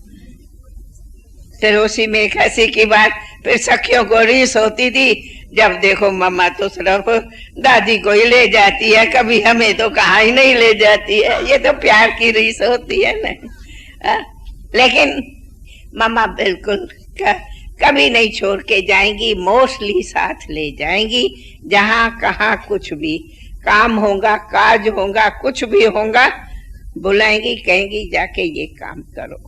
[SPEAKER 2] फिर उसी में एक हंसी की बात, फिर सखियों को रीस होती थी जब देखो मम्मा तो सिर्फ दादी को ही ले जाती है, कभी हमें तो कहाँ ही नहीं ले जाती है। ये तो प्यार की रीस होती है ना। लेकिन मम्मा बिल्कुल कभी नहीं छोड़ के जाएंगी, मोस्टली साथ ले जाएंगी। जहाँ कहाँ कुछ भी काम होगा, काज होगा, कुछ भी होगा, बुलाएंगी, कहेंगी जाके ये काम करो।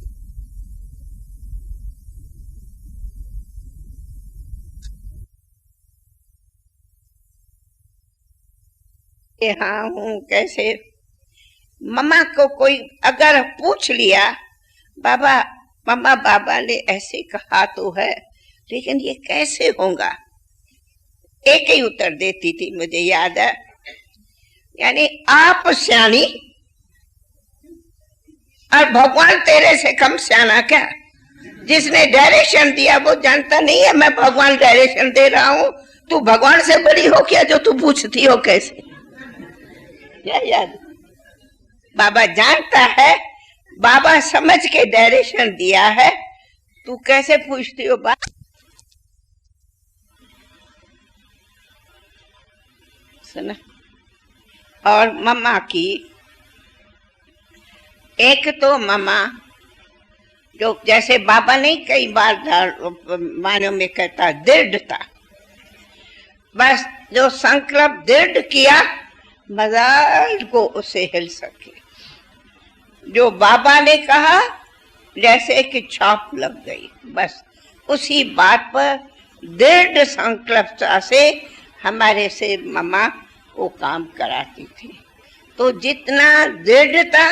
[SPEAKER 2] हाँ हूँ कैसे। मम्मा को कोई अगर पूछ लिया, बाबा मम्मा बाबा ने ऐसे कहा तो है, लेकिन ये कैसे होगा, एक ही उत्तर देती थी, मुझे याद है। यानी आप सियानी और भगवान तेरे से कम सियाना क्या? जिसने डायरेक्शन दिया वो जानता नहीं है मैं भगवान डायरेक्शन दे रहा हूं, तू भगवान से बड़ी हो क्या जो तू पूछती हो कैसे? याद बाबा जानता है, बाबा समझ के डायरेक्शन दिया है, तू कैसे पूछती हो बात? सुना। और मम्मा की एक तो मम्मा जो जैसे बाबा ने कई बार मानो में कहता दृढ़ता, बस जो संकल्प दृढ़ किया मजाल को उसे हिल सके। जो बाबा ने कहा जैसे कि छाप लग गई, बस उसी बात पर दृढ़ संकल्पता से हमारे से मम्मा वो काम कराती थी। तो जितना दृढ़ता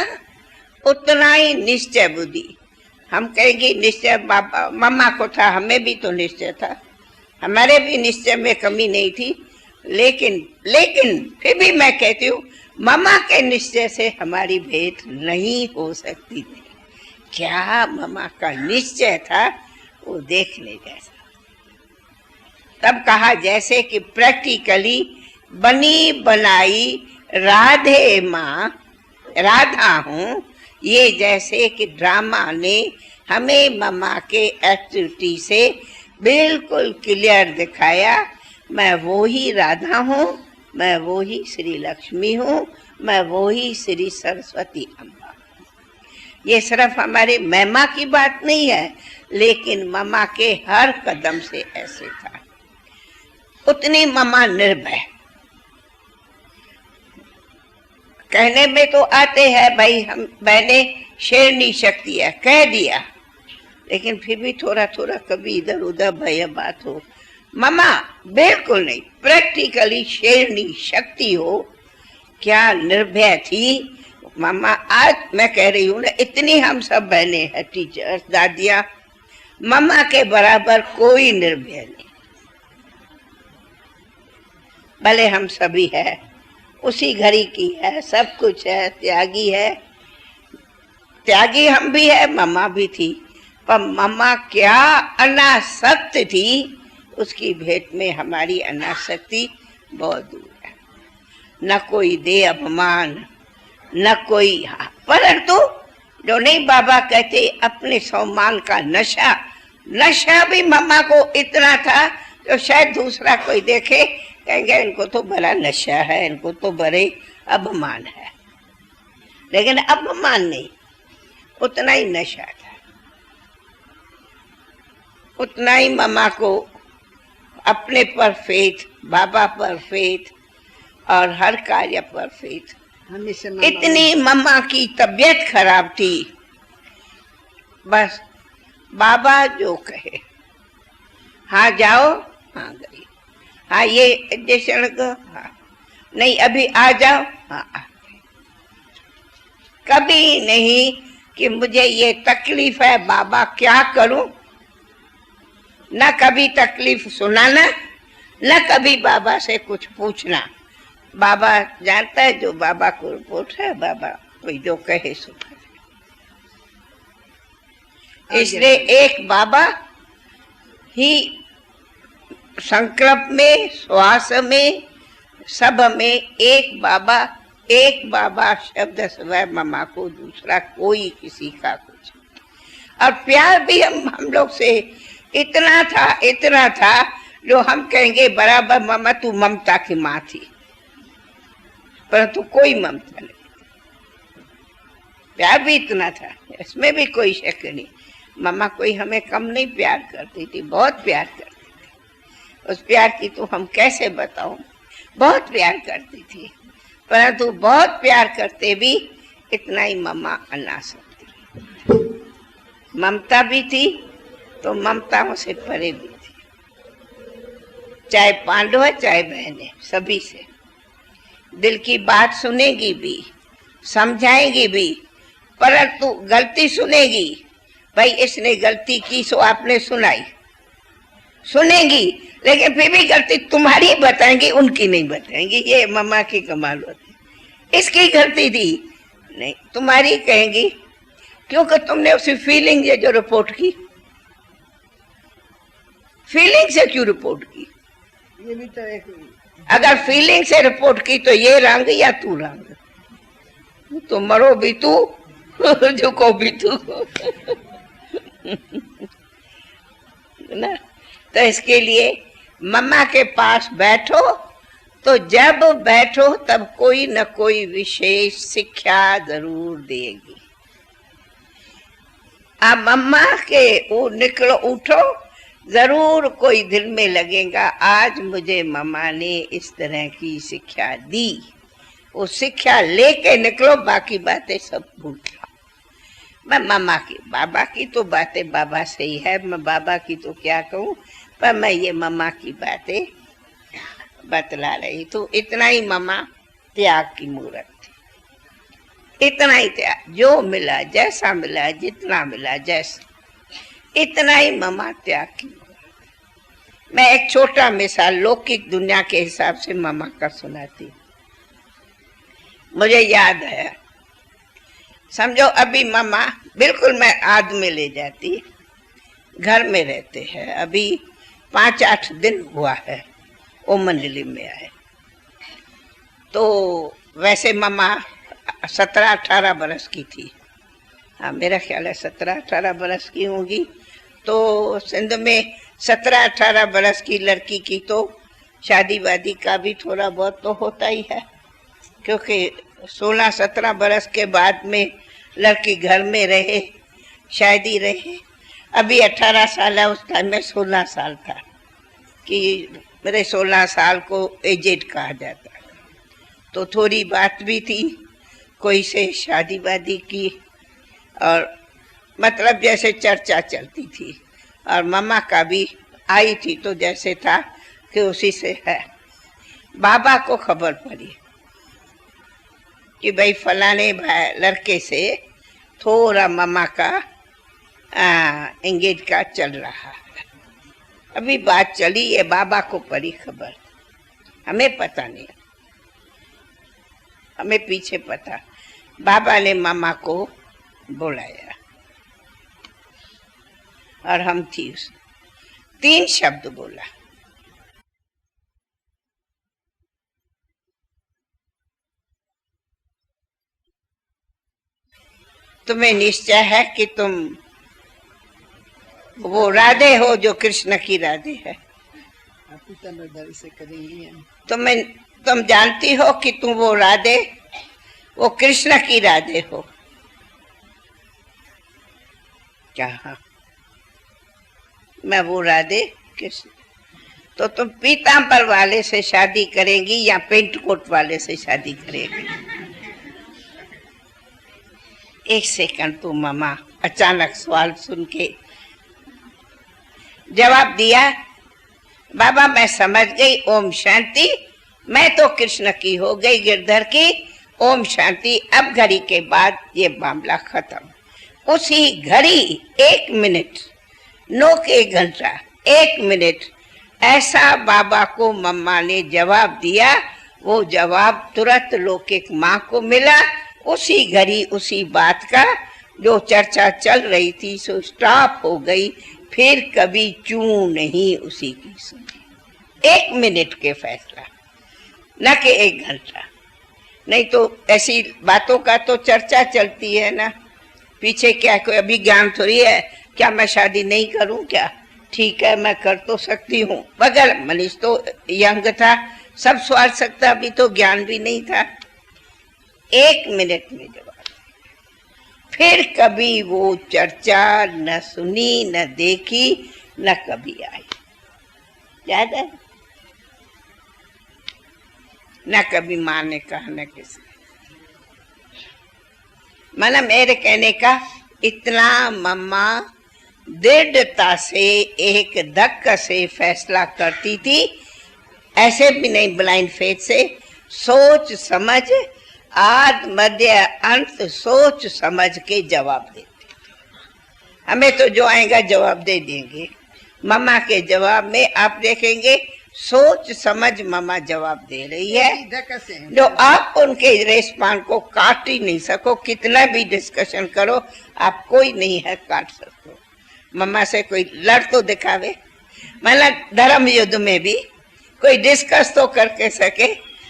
[SPEAKER 2] उतना ही निश्चय बुद्धि। हम कहेंगे निश्चय बाबा मम्मा को था, हमें भी तो निश्चय था, हमारे भी निश्चय में कमी नहीं थी, लेकिन फिर भी मैं कहती हूँ मम्मा के निश्चय से हमारी भेंट नहीं हो सकती थी। क्या मम्मा का निश्चय था वो देखने जैसा। तब कहा जैसे कि प्रैक्टिकली बनी बनाई राधे माँ राधा हूँ, ये जैसे कि ड्रामा ने हमें मम्मा के एक्टिविटी से बिल्कुल क्लियर दिखाया। मैं वो ही राधा हूँ, मैं वो ही श्री लक्ष्मी हूँ, मैं वो ही श्री सरस्वती अम्बा। ये सिर्फ हमारे महिमा की बात नहीं है, लेकिन मम्मा के हर कदम से ऐसे था। उतनी मम्मा निर्भय, कहने में तो आते हैं भाई हम बहने शेरनी शक्ति है, कह दिया, लेकिन फिर भी थोड़ा थोड़ा कभी इधर उधर भय बात हो। मम्मा बिल्कुल नहीं, प्रैक्टिकली शेरनी शक्ति हो। क्या निर्भय थी मम्मा। आज मैं कह रही हूँ ना, इतनी हम सब बहने हैं, टीचर्स, दादियाँ, मम्मा के बराबर कोई निर्भय नहीं। भले हम सभी है, उसी घड़ी की है, सब कुछ है, त्यागी है, त्यागी हम भी है, मम्मा भी थी, पर मम्मा क्या अनासक्त थी, उसकी भेंट में हमारी अनासक्ति बहुत दूर है। न कोई दे अपमान, न कोई, परंतु जो नहीं बाबा कहते अपने सम्मान का नशा, नशा भी मम्मा को इतना था तो शायद दूसरा कोई देखे कहेंगे इनको तो बड़ा नशा है, इनको तो बड़े अपमान है, लेकिन अपमान नहीं, उतना ही नशा था। उतना ही मम्मा को अपने पर फेथ, बाबा पर फेथ और हर कार्य पर फेथ। इतनी मम्मा की तबीयत खराब थी, बस बाबा जो कहे, हाँ जाओ, हाँ गई, हाँ ये एडजस्टमेंट को, हाँ नहीं अभी आ जाओ, हाँ आ गई। कभी नहीं कि मुझे ये तकलीफ है बाबा क्या करूं, न कभी तकलीफ सुनाना, न कभी बाबा से कुछ पूछना। बाबा जानता है जो बाबा को रिपोर्ट है, बाबा कोई जो कहे सुना। इसलिए एक बाबा ही संकल्प में, श्वास में, सब में एक बाबा शब्द स्वयं मम्मा को, दूसरा कोई किसी का कुछ। और प्यार भी हम लोग से इतना था जो हम कहेंगे बराबर मम्मा तू ममता की माँ थी, परंतु कोई ममता नहीं, प्यार भी इतना था, इसमें भी कोई शक नहीं। मम्मा कोई हमें कम नहीं प्यार करती थी, बहुत प्यार करती थी। उस प्यार की तो हम कैसे बताऊं, बहुत प्यार करती थी, परंतु बहुत प्यार करते भी इतना ही मम्मा अनासक्ति। ममता भी थी तो ममताओं से परे भी थी, चाहे पांडव चाहे बहनें, सभी से दिल की बात सुनेगी भी, समझाएगी भी, परंतु गलती सुनेगी, भाई इसने गलती की सो आपने सुनाई, सुनेगी, लेकिन फिर भी गलती तुम्हारी बताएंगी, उनकी नहीं बताएंगी। ये मम्मा की कमाल होती है। इसकी गलती थी नहीं, तुम्हारी कहेंगी, क्योंकि तुमने उसी फीलिंग से जो रिपोर्ट की, फीलिंग से क्यों रिपोर्ट की?
[SPEAKER 1] ये भी तो एक,
[SPEAKER 2] अगर फीलिंग से रिपोर्ट की तो ये रंग या तू रंग, तो मरो भी तू झुको भी तू ना। तो इसके लिए मम्मा के पास बैठो, तो जब बैठो तब कोई न कोई विशेष शिक्षा जरूर देगी। आप मम्मा के वो निकलो उठो, जरूर कोई दिल में लगेगा आज मुझे मम्मा ने इस तरह की शिक्षा दी। वो शिक्षा लेके निकलो, बाकी बातें सब भूल जाओ। मैं मम्मा की, बाबा की तो बातें बाबा से ही है, मैं बाबा की तो क्या कहूँ, पर मैं ये मम्मा की बातें बतला रही। तो इतना ही मम्मा त्याग की मूर्त थी, इतना ही त्याग, जो मिला जैसा मिला, जितना मिला जैसा, इतना ही मम्मा त्याग की मूर्त। मैं एक छोटा मिसाल लौकिक दुनिया के हिसाब से मम्मा का सुनाती। मुझे याद है, समझो अभी मम्मा बिल्कुल मैं आद में ले जाती, घर में रहते हैं, अभी 5-8 दिन हुआ है वो मंडली में आए। तो वैसे मम्मा 17-18 बरस की थी, हाँ मेरा ख्याल है 17-18 बरस की होंगी। तो सिंध में 17-18 बरस की लड़की की तो शादी वादी का भी थोड़ा बहुत तो होता ही है, क्योंकि 16-17 बरस के बाद में लड़की घर में रहे, शादी रहे। अभी 18 साल है, उस टाइम में 16 साल था कि मेरे 16 साल को एजेड कहा जाता है। तो थोड़ी बात भी थी, कोई से शादी वादी की, और मतलब जैसे चर्चा चलती थी, और मम्मा का भी आई थी, तो जैसे था कि उसी से है। बाबा को खबर पड़ी कि भाई फलाने लड़के से थोड़ा मम्मा का एंगेज का चल रहा है। अभी बात चली, ये बाबा को पड़ी खबर, हमें पता नहीं, हमें पीछे पता। बाबा ने मम्मा को बुलाया और हम थी, 3 शब्द बोला, तुम्हें निश्चय है कि तुम वो राधे हो जो कृष्ण की राधे है?
[SPEAKER 1] से करेंगी।
[SPEAKER 2] तुम जानती हो कि तुम वो राधे, वो कृष्ण की राधे हो क्या? हाँ, मैं वो राधे कृष्ण। तो तुम पीतांबर वाले से शादी करेंगी या पेंट कोट वाले से शादी करेंगी? एक सेकंड तो मामा अचानक सवाल सुन के जवाब दिया, बाबा मैं समझ गई, ओम शांति, मैं तो कृष्ण की हो गई, गिरधर की, ओम शांति। अब घड़ी के बाद ये मामला खत्म। उसी घड़ी 1 मिनट, नो के घंटा 1 मिनट, ऐसा बाबा को मम्मा ने जवाब दिया। वो जवाब तुरंत लौकिक माँ को मिला। उसी घड़ी उसी बात का जो चर्चा चल रही थी सो स्टॉप हो गई, फिर कभी चूं नहीं उसी की सुनी। 1 मिनट के फैसला, न कि 1 घंटा। नहीं तो ऐसी बातों का तो चर्चा चलती है ना, पीछे क्या कोई अभी ज्ञान थोड़ी है, क्या मैं शादी नहीं करूं क्या? ठीक है मैं कर तो सकती हूँ, मगर मनीष तो यंग था, सब सवाल सकता, अभी तो ज्ञान भी नहीं था। 1 मिनट में जवाब। फिर कभी वो चर्चा न सुनी, न देखी, न कभी आई। याद है? न कभी माँ ने कहा, न किसी। मतलब मेरे कहने का इतना मम्मा दृढ़ता से एक धक्क से फैसला करती थी, ऐसे भी नहीं ब्लाइंड फेथ से, सोच समझ, आद मध्य अंत सोच समझ के जवाब देती थी। हमें तो जो आएगा जवाब दे देंगे, मम्मा के जवाब में आप देखेंगे सोच समझ मम्मा जवाब दे रही है, जो आप उनके रेस्पॉन्स को काट ही नहीं सको, कितना भी डिस्कशन करो आप कोई नहीं है काट सकते। मम्मा से कोई लड़ तो दिखावे, मतलब धर्म युद्ध में भी कोई डिस्कस तो करके सके,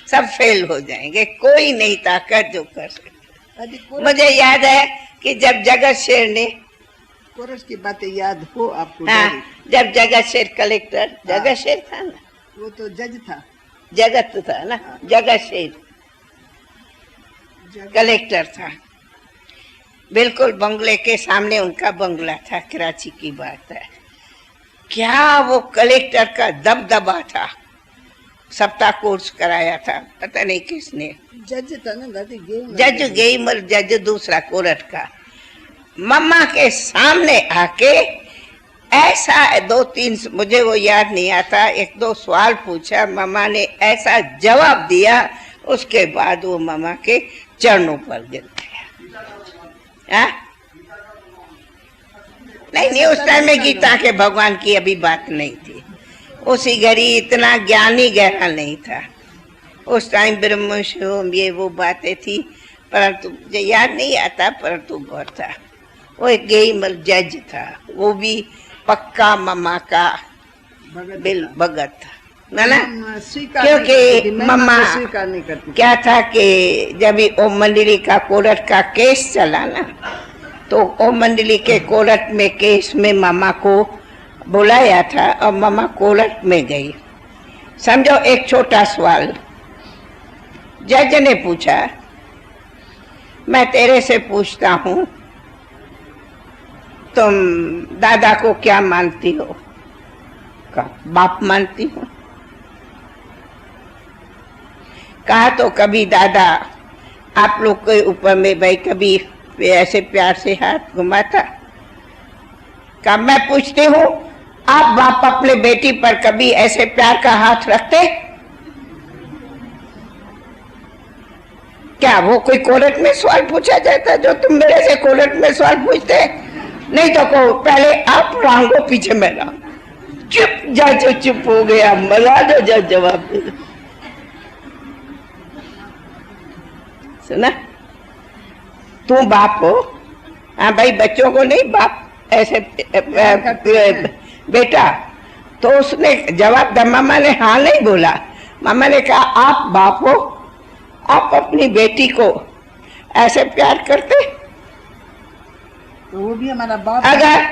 [SPEAKER 2] सब फेल हो जाएंगे, कोई नहीं ताकत जो कर सके। मुझे याद है कि जब जगत शेर ने,
[SPEAKER 1] कोरस की बातें याद हो आपको?
[SPEAKER 2] हाँ, जब जगत शेर कलेक्टर, जगत शेर था ना,
[SPEAKER 1] वो तो जज था,
[SPEAKER 2] जगत था ना, जगत शेर कलेक्टर था, बिल्कुल बंगले के सामने उनका बंगला था, कराची की बात है। क्या वो कलेक्टर का दबदबा था, सप्ताह कोर्स कराया था, पता नहीं किसने,
[SPEAKER 1] जज था ना दादी,
[SPEAKER 2] जज गेमर जज दूसरा कोर्ट का। मम्मा के सामने आके ऐसा 2-3, मुझे वो याद नहीं आता, 1-2 सवाल पूछा, मम्मा ने ऐसा जवाब दिया, उसके बाद वो मम्मा के चरणों पर गिर गया। नहीं, उस टाइम में गीता के भगवान की अभी बात नहीं थी, उसी घड़ी इतना ज्ञानी गहरा नहीं था, उस टाइम ब्रह्म शिवम ये वो बातें थी, परंतु मुझे याद नहीं आता, परंतु बहुत था। वो एक गेमर जज था, वो भी पक्का मम्मा का बिल भगत था ना, क्योंकि मम्मा क्या था कि जब ओम मंडली का कोर्ट का केस चला ना, तो ओम मंडली के कोर्ट में केस में मम्मा को बुलाया था और मम्मा कोर्ट में गई। समझो एक छोटा सवाल जज ने पूछा, मैं तेरे से पूछता हूँ, तुम दादा को क्या मानती हो? कहा बाप मानती हूँ। कहा तो कभी दादा आप लोग के ऊपर में भाई कभी ऐसे प्यार से हाथ घुमाता? कहा मैं पूछती हूँ, आप बाप अपने बेटी पर कभी ऐसे प्यार का हाथ रखते? क्या वो कोई कोर्ट में सवाल पूछा जाता जो तुम मेरे से कोर्ट में सवाल पूछते? नहीं तो को पहले आप रांगो पीछे में रहा। चुप जज चुप हो गया, मजा दो जज जवाब दे। सुना? तू बाप हो? हाँ भाई, बच्चों को नहीं बाप ऐसे बेटा। तो उसने जवाब दिया, मामा ने हाँ नहीं बोला, मामा ने कहा आप बाप हो, आप अपनी बेटी को ऐसे प्यार करते?
[SPEAKER 1] तो वो भी हमारा बाप,
[SPEAKER 2] अगर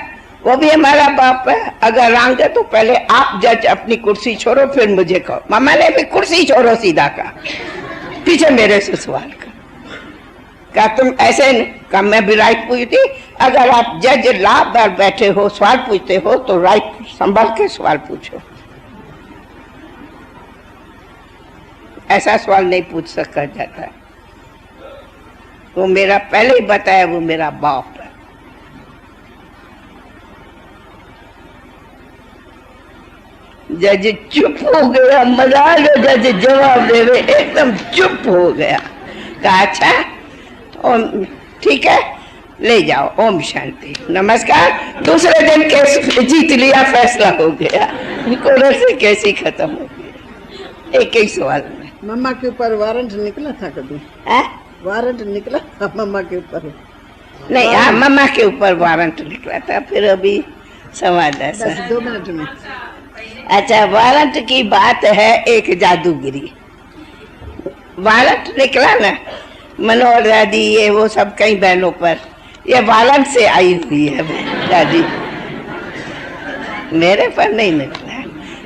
[SPEAKER 2] वो भी हमारा बाप है, अगर रांगे तो पहले आप जज अपनी कुर्सी छोड़ो फिर मुझे कहो। मामा ने भी कुर्सी छोड़ो सीधा कहा, पीछे मेरे से सवाल कर। क्या तुम ऐसे का मैं भी राइट पूछती? अगर आप जज ला बार बैठे हो सवाल पूछते हो तो राइट संभल के सवाल पूछो, ऐसा सवाल नहीं पूछ सका जाता है। वो मेरा पहले ही बताया, वो मेरा बाप है। जज चुप हो गया, मजा आ गया, जज जवाब दे रहे, एकदम चुप हो गया। कहा अच्छा ओम ठीक है, ले जाओ, ओम शांति, नमस्कार। दूसरे दिन केस जीत लिया, फैसला हो गया, कोर्ट से केस ही खत्म हो गया, एक ही सवाल में।
[SPEAKER 1] मम्मा के ऊपर वारंट निकला था कभी? वारंट निकला था मम्मा के ऊपर?
[SPEAKER 2] नहीं, हाँ मम्मा के ऊपर वारंट निकला था, फिर अभी संवाद है
[SPEAKER 1] 2 मिनट में।
[SPEAKER 2] अच्छा, वारंट की बात है, एक जादूगिरी वारंट निकला ना, मनोहर दादी ये वो सब कई बहनों पर, ये वारंट से आई हुई है दादी। मेरे पर नहीं निकला।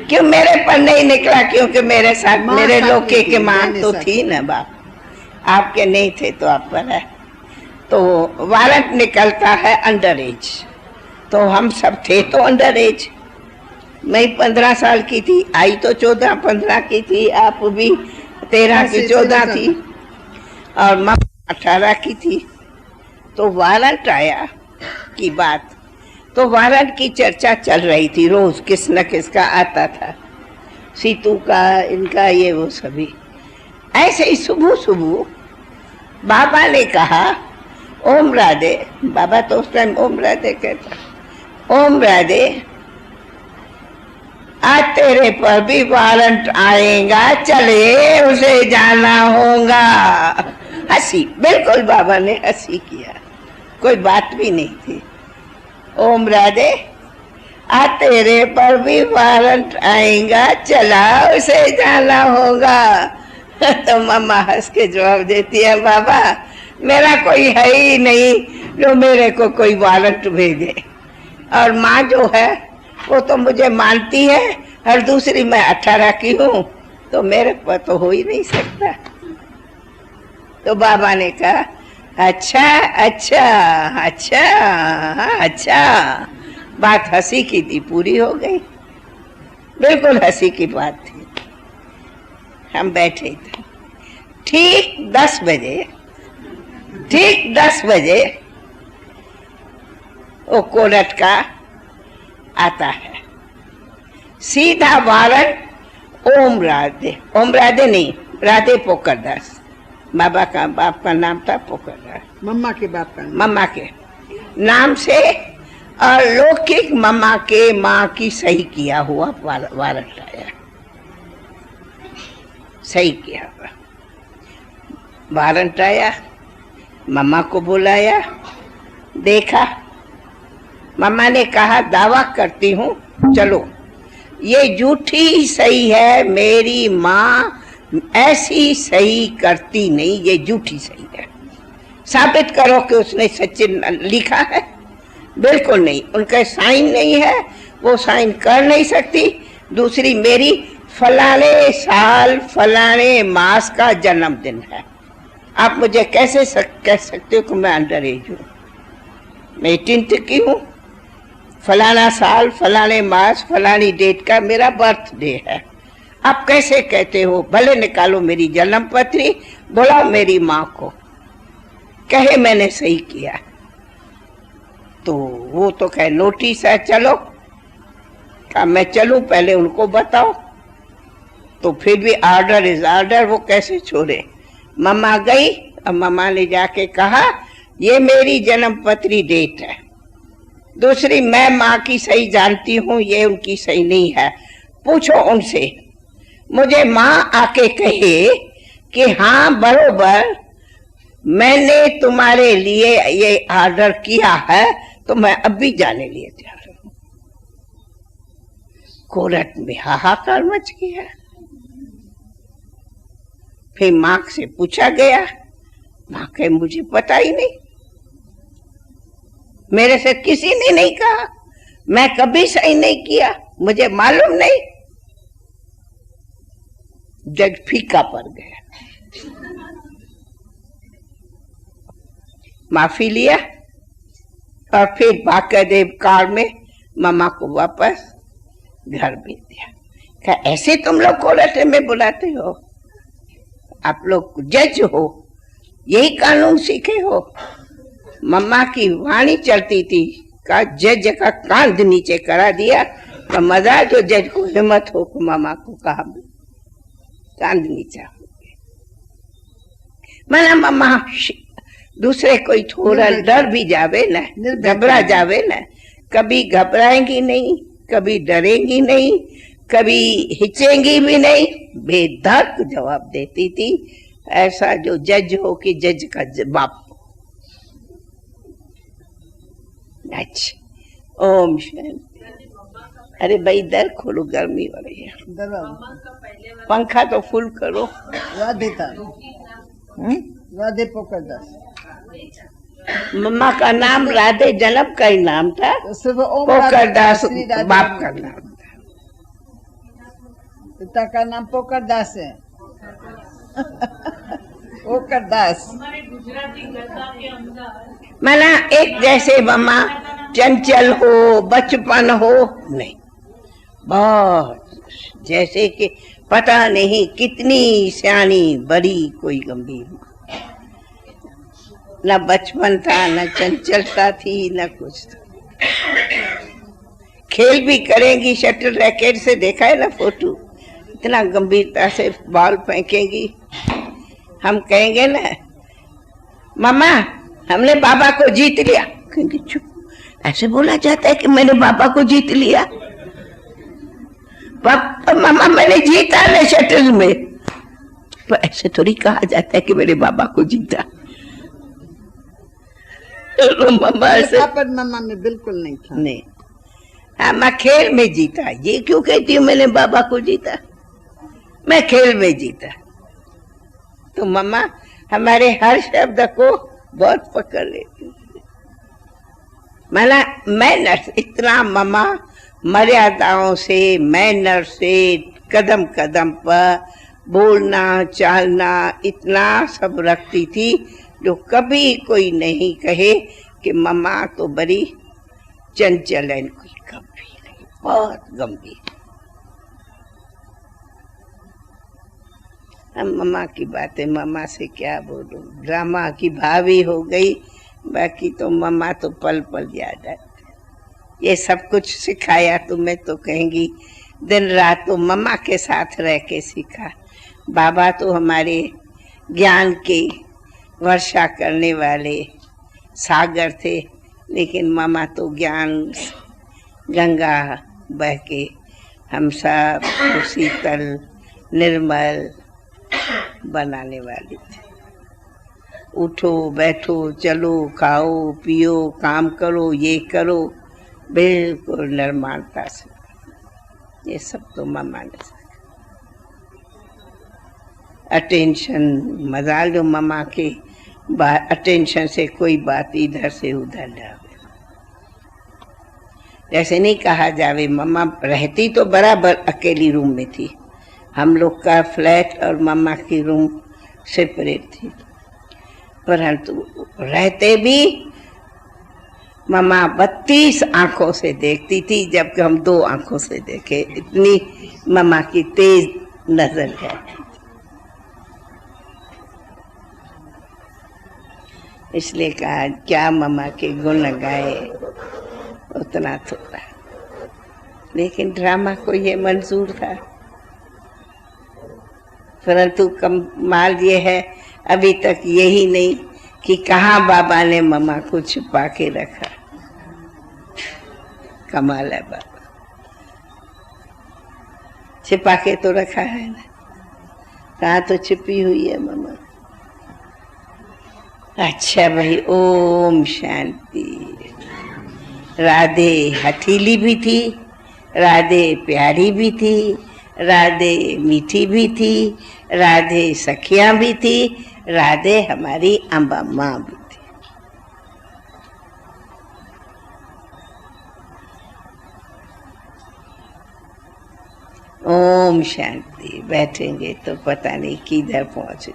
[SPEAKER 2] क्यों मेरे पर नहीं निकला? क्योंकि मेरे साथ मेरे लोके के मां तो थी ना बाप, आपके नहीं थे तो आप पर है। तो वारंट निकलता है अंडर एज, तो हम सब थे तो अंडर एज। मैं 15 साल की थी, आई तो 14-15 की थी, आप भी 13 की 14 थी, और मैं 18 की थी। तो वारंट आया की बात, तो वारंट की चर्चा चल रही थी, रोज किस न किसका आता था, सीतू का, इनका, ये वो सभी। ऐसे ही सुबह सुबह बाबा ने कहा, ओम राधे, बाबा तो उस टाइम ओम राधे कहता, ओम राधे, आज तेरे पर भी वारंट आएगा, चले उसे जाना होगा। हंसी, बिल्कुल बाबा ने हंसी किया, कोई बात भी नहीं थी। ओम राधे, आज तेरे पर भी वारंट आएगा, चला उसे जाना होगा। तो मम्मा हंस के जवाब देती है, बाबा मेरा कोई है ही नहीं जो मेरे को कोई वारंट भेजे, और माँ जो है वो तो मुझे मानती है, और दूसरी मैं 18 की हूँ, तो मेरे पर तो हो ही नहीं सकता। तो बाबा ने कहा, अच्छा अच्छा अच्छा अच्छा, बात हंसी की थी, पूरी हो गई, बिल्कुल हंसी की बात थी। हम बैठे थे, ठीक 10 बजे वो कोर्ट का आता है, सीधा वारंट ओम राधे, ओम राधे नहीं, राधे पोकरदास, बाबा का बाप का नाम था पोकरदास,
[SPEAKER 1] मम्मा के बाप का,
[SPEAKER 2] मम्मा के नाम से, और लौकिक मम्मा के माँ की सही किया हुआ वारंट आया, सही किया हुआ वारंट आया। मम्मा को बुलाया, देखा, मम्मा ने कहा, दावा करती हूँ, चलो ये झूठी सही है, मेरी माँ ऐसी सही करती नहीं, ये झूठी सही है, साबित करो कि उसने सच्चे लिखा है। बिल्कुल नहीं, उनका साइन नहीं है, वो साइन कर नहीं सकती। दूसरी, मेरी फलाने साल फलाने मास का जन्मदिन है, आप मुझे कैसे कह सकते हो कि मैं अंडर एज हूँ? मैं 18 की हूँ, फलाना साल फलाने मास फलानी डेट का मेरा बर्थडे है, आप कैसे कहते हो? भले निकालो मेरी जन्म पत्री, बुलाओ मेरी माँ को, कहे मैंने सही किया। तो वो तो कहे नोटिस है, चलो। कहा मैं चलूं, पहले उनको बताओ। तो फिर भी ऑर्डर इज ऑर्डर, वो कैसे छोड़े। मम्मा गई और मम्मा ने जाके कहा, ये मेरी जन्म पत्री डेट है। दूसरी, मैं माँ की सही जानती हूँ, ये उनकी सही नहीं है, पूछो उनसे। मुझे माँ आके कहे कि हाँ बरोबर मैंने तुम्हारे लिए ये ऑर्डर किया है, तो मैं अब भी जाने लिए तैयार हूं। कोर्ट में हाहाकार मच गया। फिर माँ से पूछा गया, माँ के मुझे पता ही नहीं, मेरे से किसी ने नहीं कहा, मैं कभी सही नहीं किया, मुझे मालूम नहीं। जज फीका पड़ गया, माफी लिया और फिर बाकायदे कार में मामा को वापस घर भेज दिया। क्या ऐसे तुम लोग कोर्ट में बुलाते हो? आप लोग जज हो, यही कानून सीखे हो? मम्मा की वाणी चलती थी, का जज का कांध नीचे करा दिया, तो मजा जो जज को हिम्मत हो को मामा को कहा कांध नीचा हो गया। मना मम्मा दूसरे कोई थोड़ा डर भी जावे ना, घबरा जावे ना, कभी घबराएंगी नहीं, कभी डरेंगी नहीं, कभी हिचेंगी भी नहीं, बेधड़क जवाब देती थी। ऐसा जो जज हो कि जज का बाप। अच्छा, ओम शांति। अरे भाई दर खोलो, गर्मी हो रही है, पंखा तो फुल करो।
[SPEAKER 1] राधे पोकरदास,
[SPEAKER 2] मम्मा का नाम राधे जनक का ही नाम था,
[SPEAKER 1] तो सिर्फ ओम
[SPEAKER 2] पोकरदास
[SPEAKER 1] श्री राधे
[SPEAKER 2] बाप का नाम था।
[SPEAKER 1] पिता का नाम पोकरदास है। पोकरदास
[SPEAKER 2] माना एक जैसे मम्मा चंचल हो, बचपन हो नहीं, बहुत जैसे कि पता नहीं कितनी सियानी बड़ी कोई गंभीर। न बचपन था, न चंचलता थी, न कुछ था। खेल भी करेंगी, शटल रैकेट से देखा है ना फोटो, इतना गंभीरता से बॉल फेंकेंगी। हम कहेंगे ना मामा हमने बाबा को जीत लिया, कहेंगे चुप, ऐसे बोला जाता है कि मैंने बाबा को जीत लिया? पापा मामा मैंने जीता ना शटल में, तो ऐसे थोड़ी कहा जाता है कि मेरे बाबा को जीता। तो मामा ऐसे
[SPEAKER 1] पर मामा में बिल्कुल नहीं था।
[SPEAKER 2] नहीं, हाँ मैं खेल में जीता। ये क्यों कहती हूँ मैंने बाबा को जीता? मैं खेल में जीता। तो मम्मा हमारे हर शब्द को बहुत पकड़ लेती। माना मैनर्स, इतना मम्मा मर्यादाओं से, मैनर से, कदम कदम पर बोलना चालना इतना सब रखती थी, जो कभी कोई नहीं कहे कि मम्मा तो बड़ी चंचल है। कोई कभी नहीं, बहुत गंभीर। हम मम्मा की बातें, मम्मा से क्या बोलूं, ड्रामा की भावी हो गई। बाकी तो मम्मा तो पल पल याद आती। ये सब कुछ सिखाया तुम्हें तो कहेंगी दिन रात तो मम्मा के साथ रह के सीखा। बाबा तो हमारे ज्ञान के वर्षा करने वाले सागर थे, लेकिन मम्मा तो ज्ञान गंगा बह के हम सब शीतल निर्मल बनाने वाली थी। उठो बैठो चलो खाओ पियो काम करो, ये करो, बिल्कुल निर्माणता से। ये सब तो मम्मा ने सीखा। अटेंशन, मजाल जो मम्मा के अटेंशन से कोई बात इधर से उधर जावे। जैसे नहीं कहा जावे, मम्मा रहती तो बराबर अकेली रूम में थी। हम लोग का फ्लैट और मम्मा की रूम सेपरेट थी, परंतु रहते भी मम्मा 32 आंखों से देखती थी, जबकि हम 2 आंखों से देखे। इतनी मम्मा की तेज नजर है। इसलिए कहा क्या मम्मा के गुण गाए उतना थोड़ा, लेकिन ड्रामा को ये मंजूर था। परंतु कमाल ये है अभी तक यही नहीं कि कहाँ बाबा ने मम्मा को छुपा के रखा। कमाल है, बाबा छिपा के तो रखा है ना, कहाँ तो छिपी हुई है मम्मा। अच्छा भाई, ओम शांति। राधे हठीली भी थी, राधे प्यारी भी थी, राधे मीठी भी थी, राधे सखियां भी थी, राधे हमारी अम्बा माँ भी थी। ओम शांति। बैठेंगे तो पता नहीं किधर पहुंचे।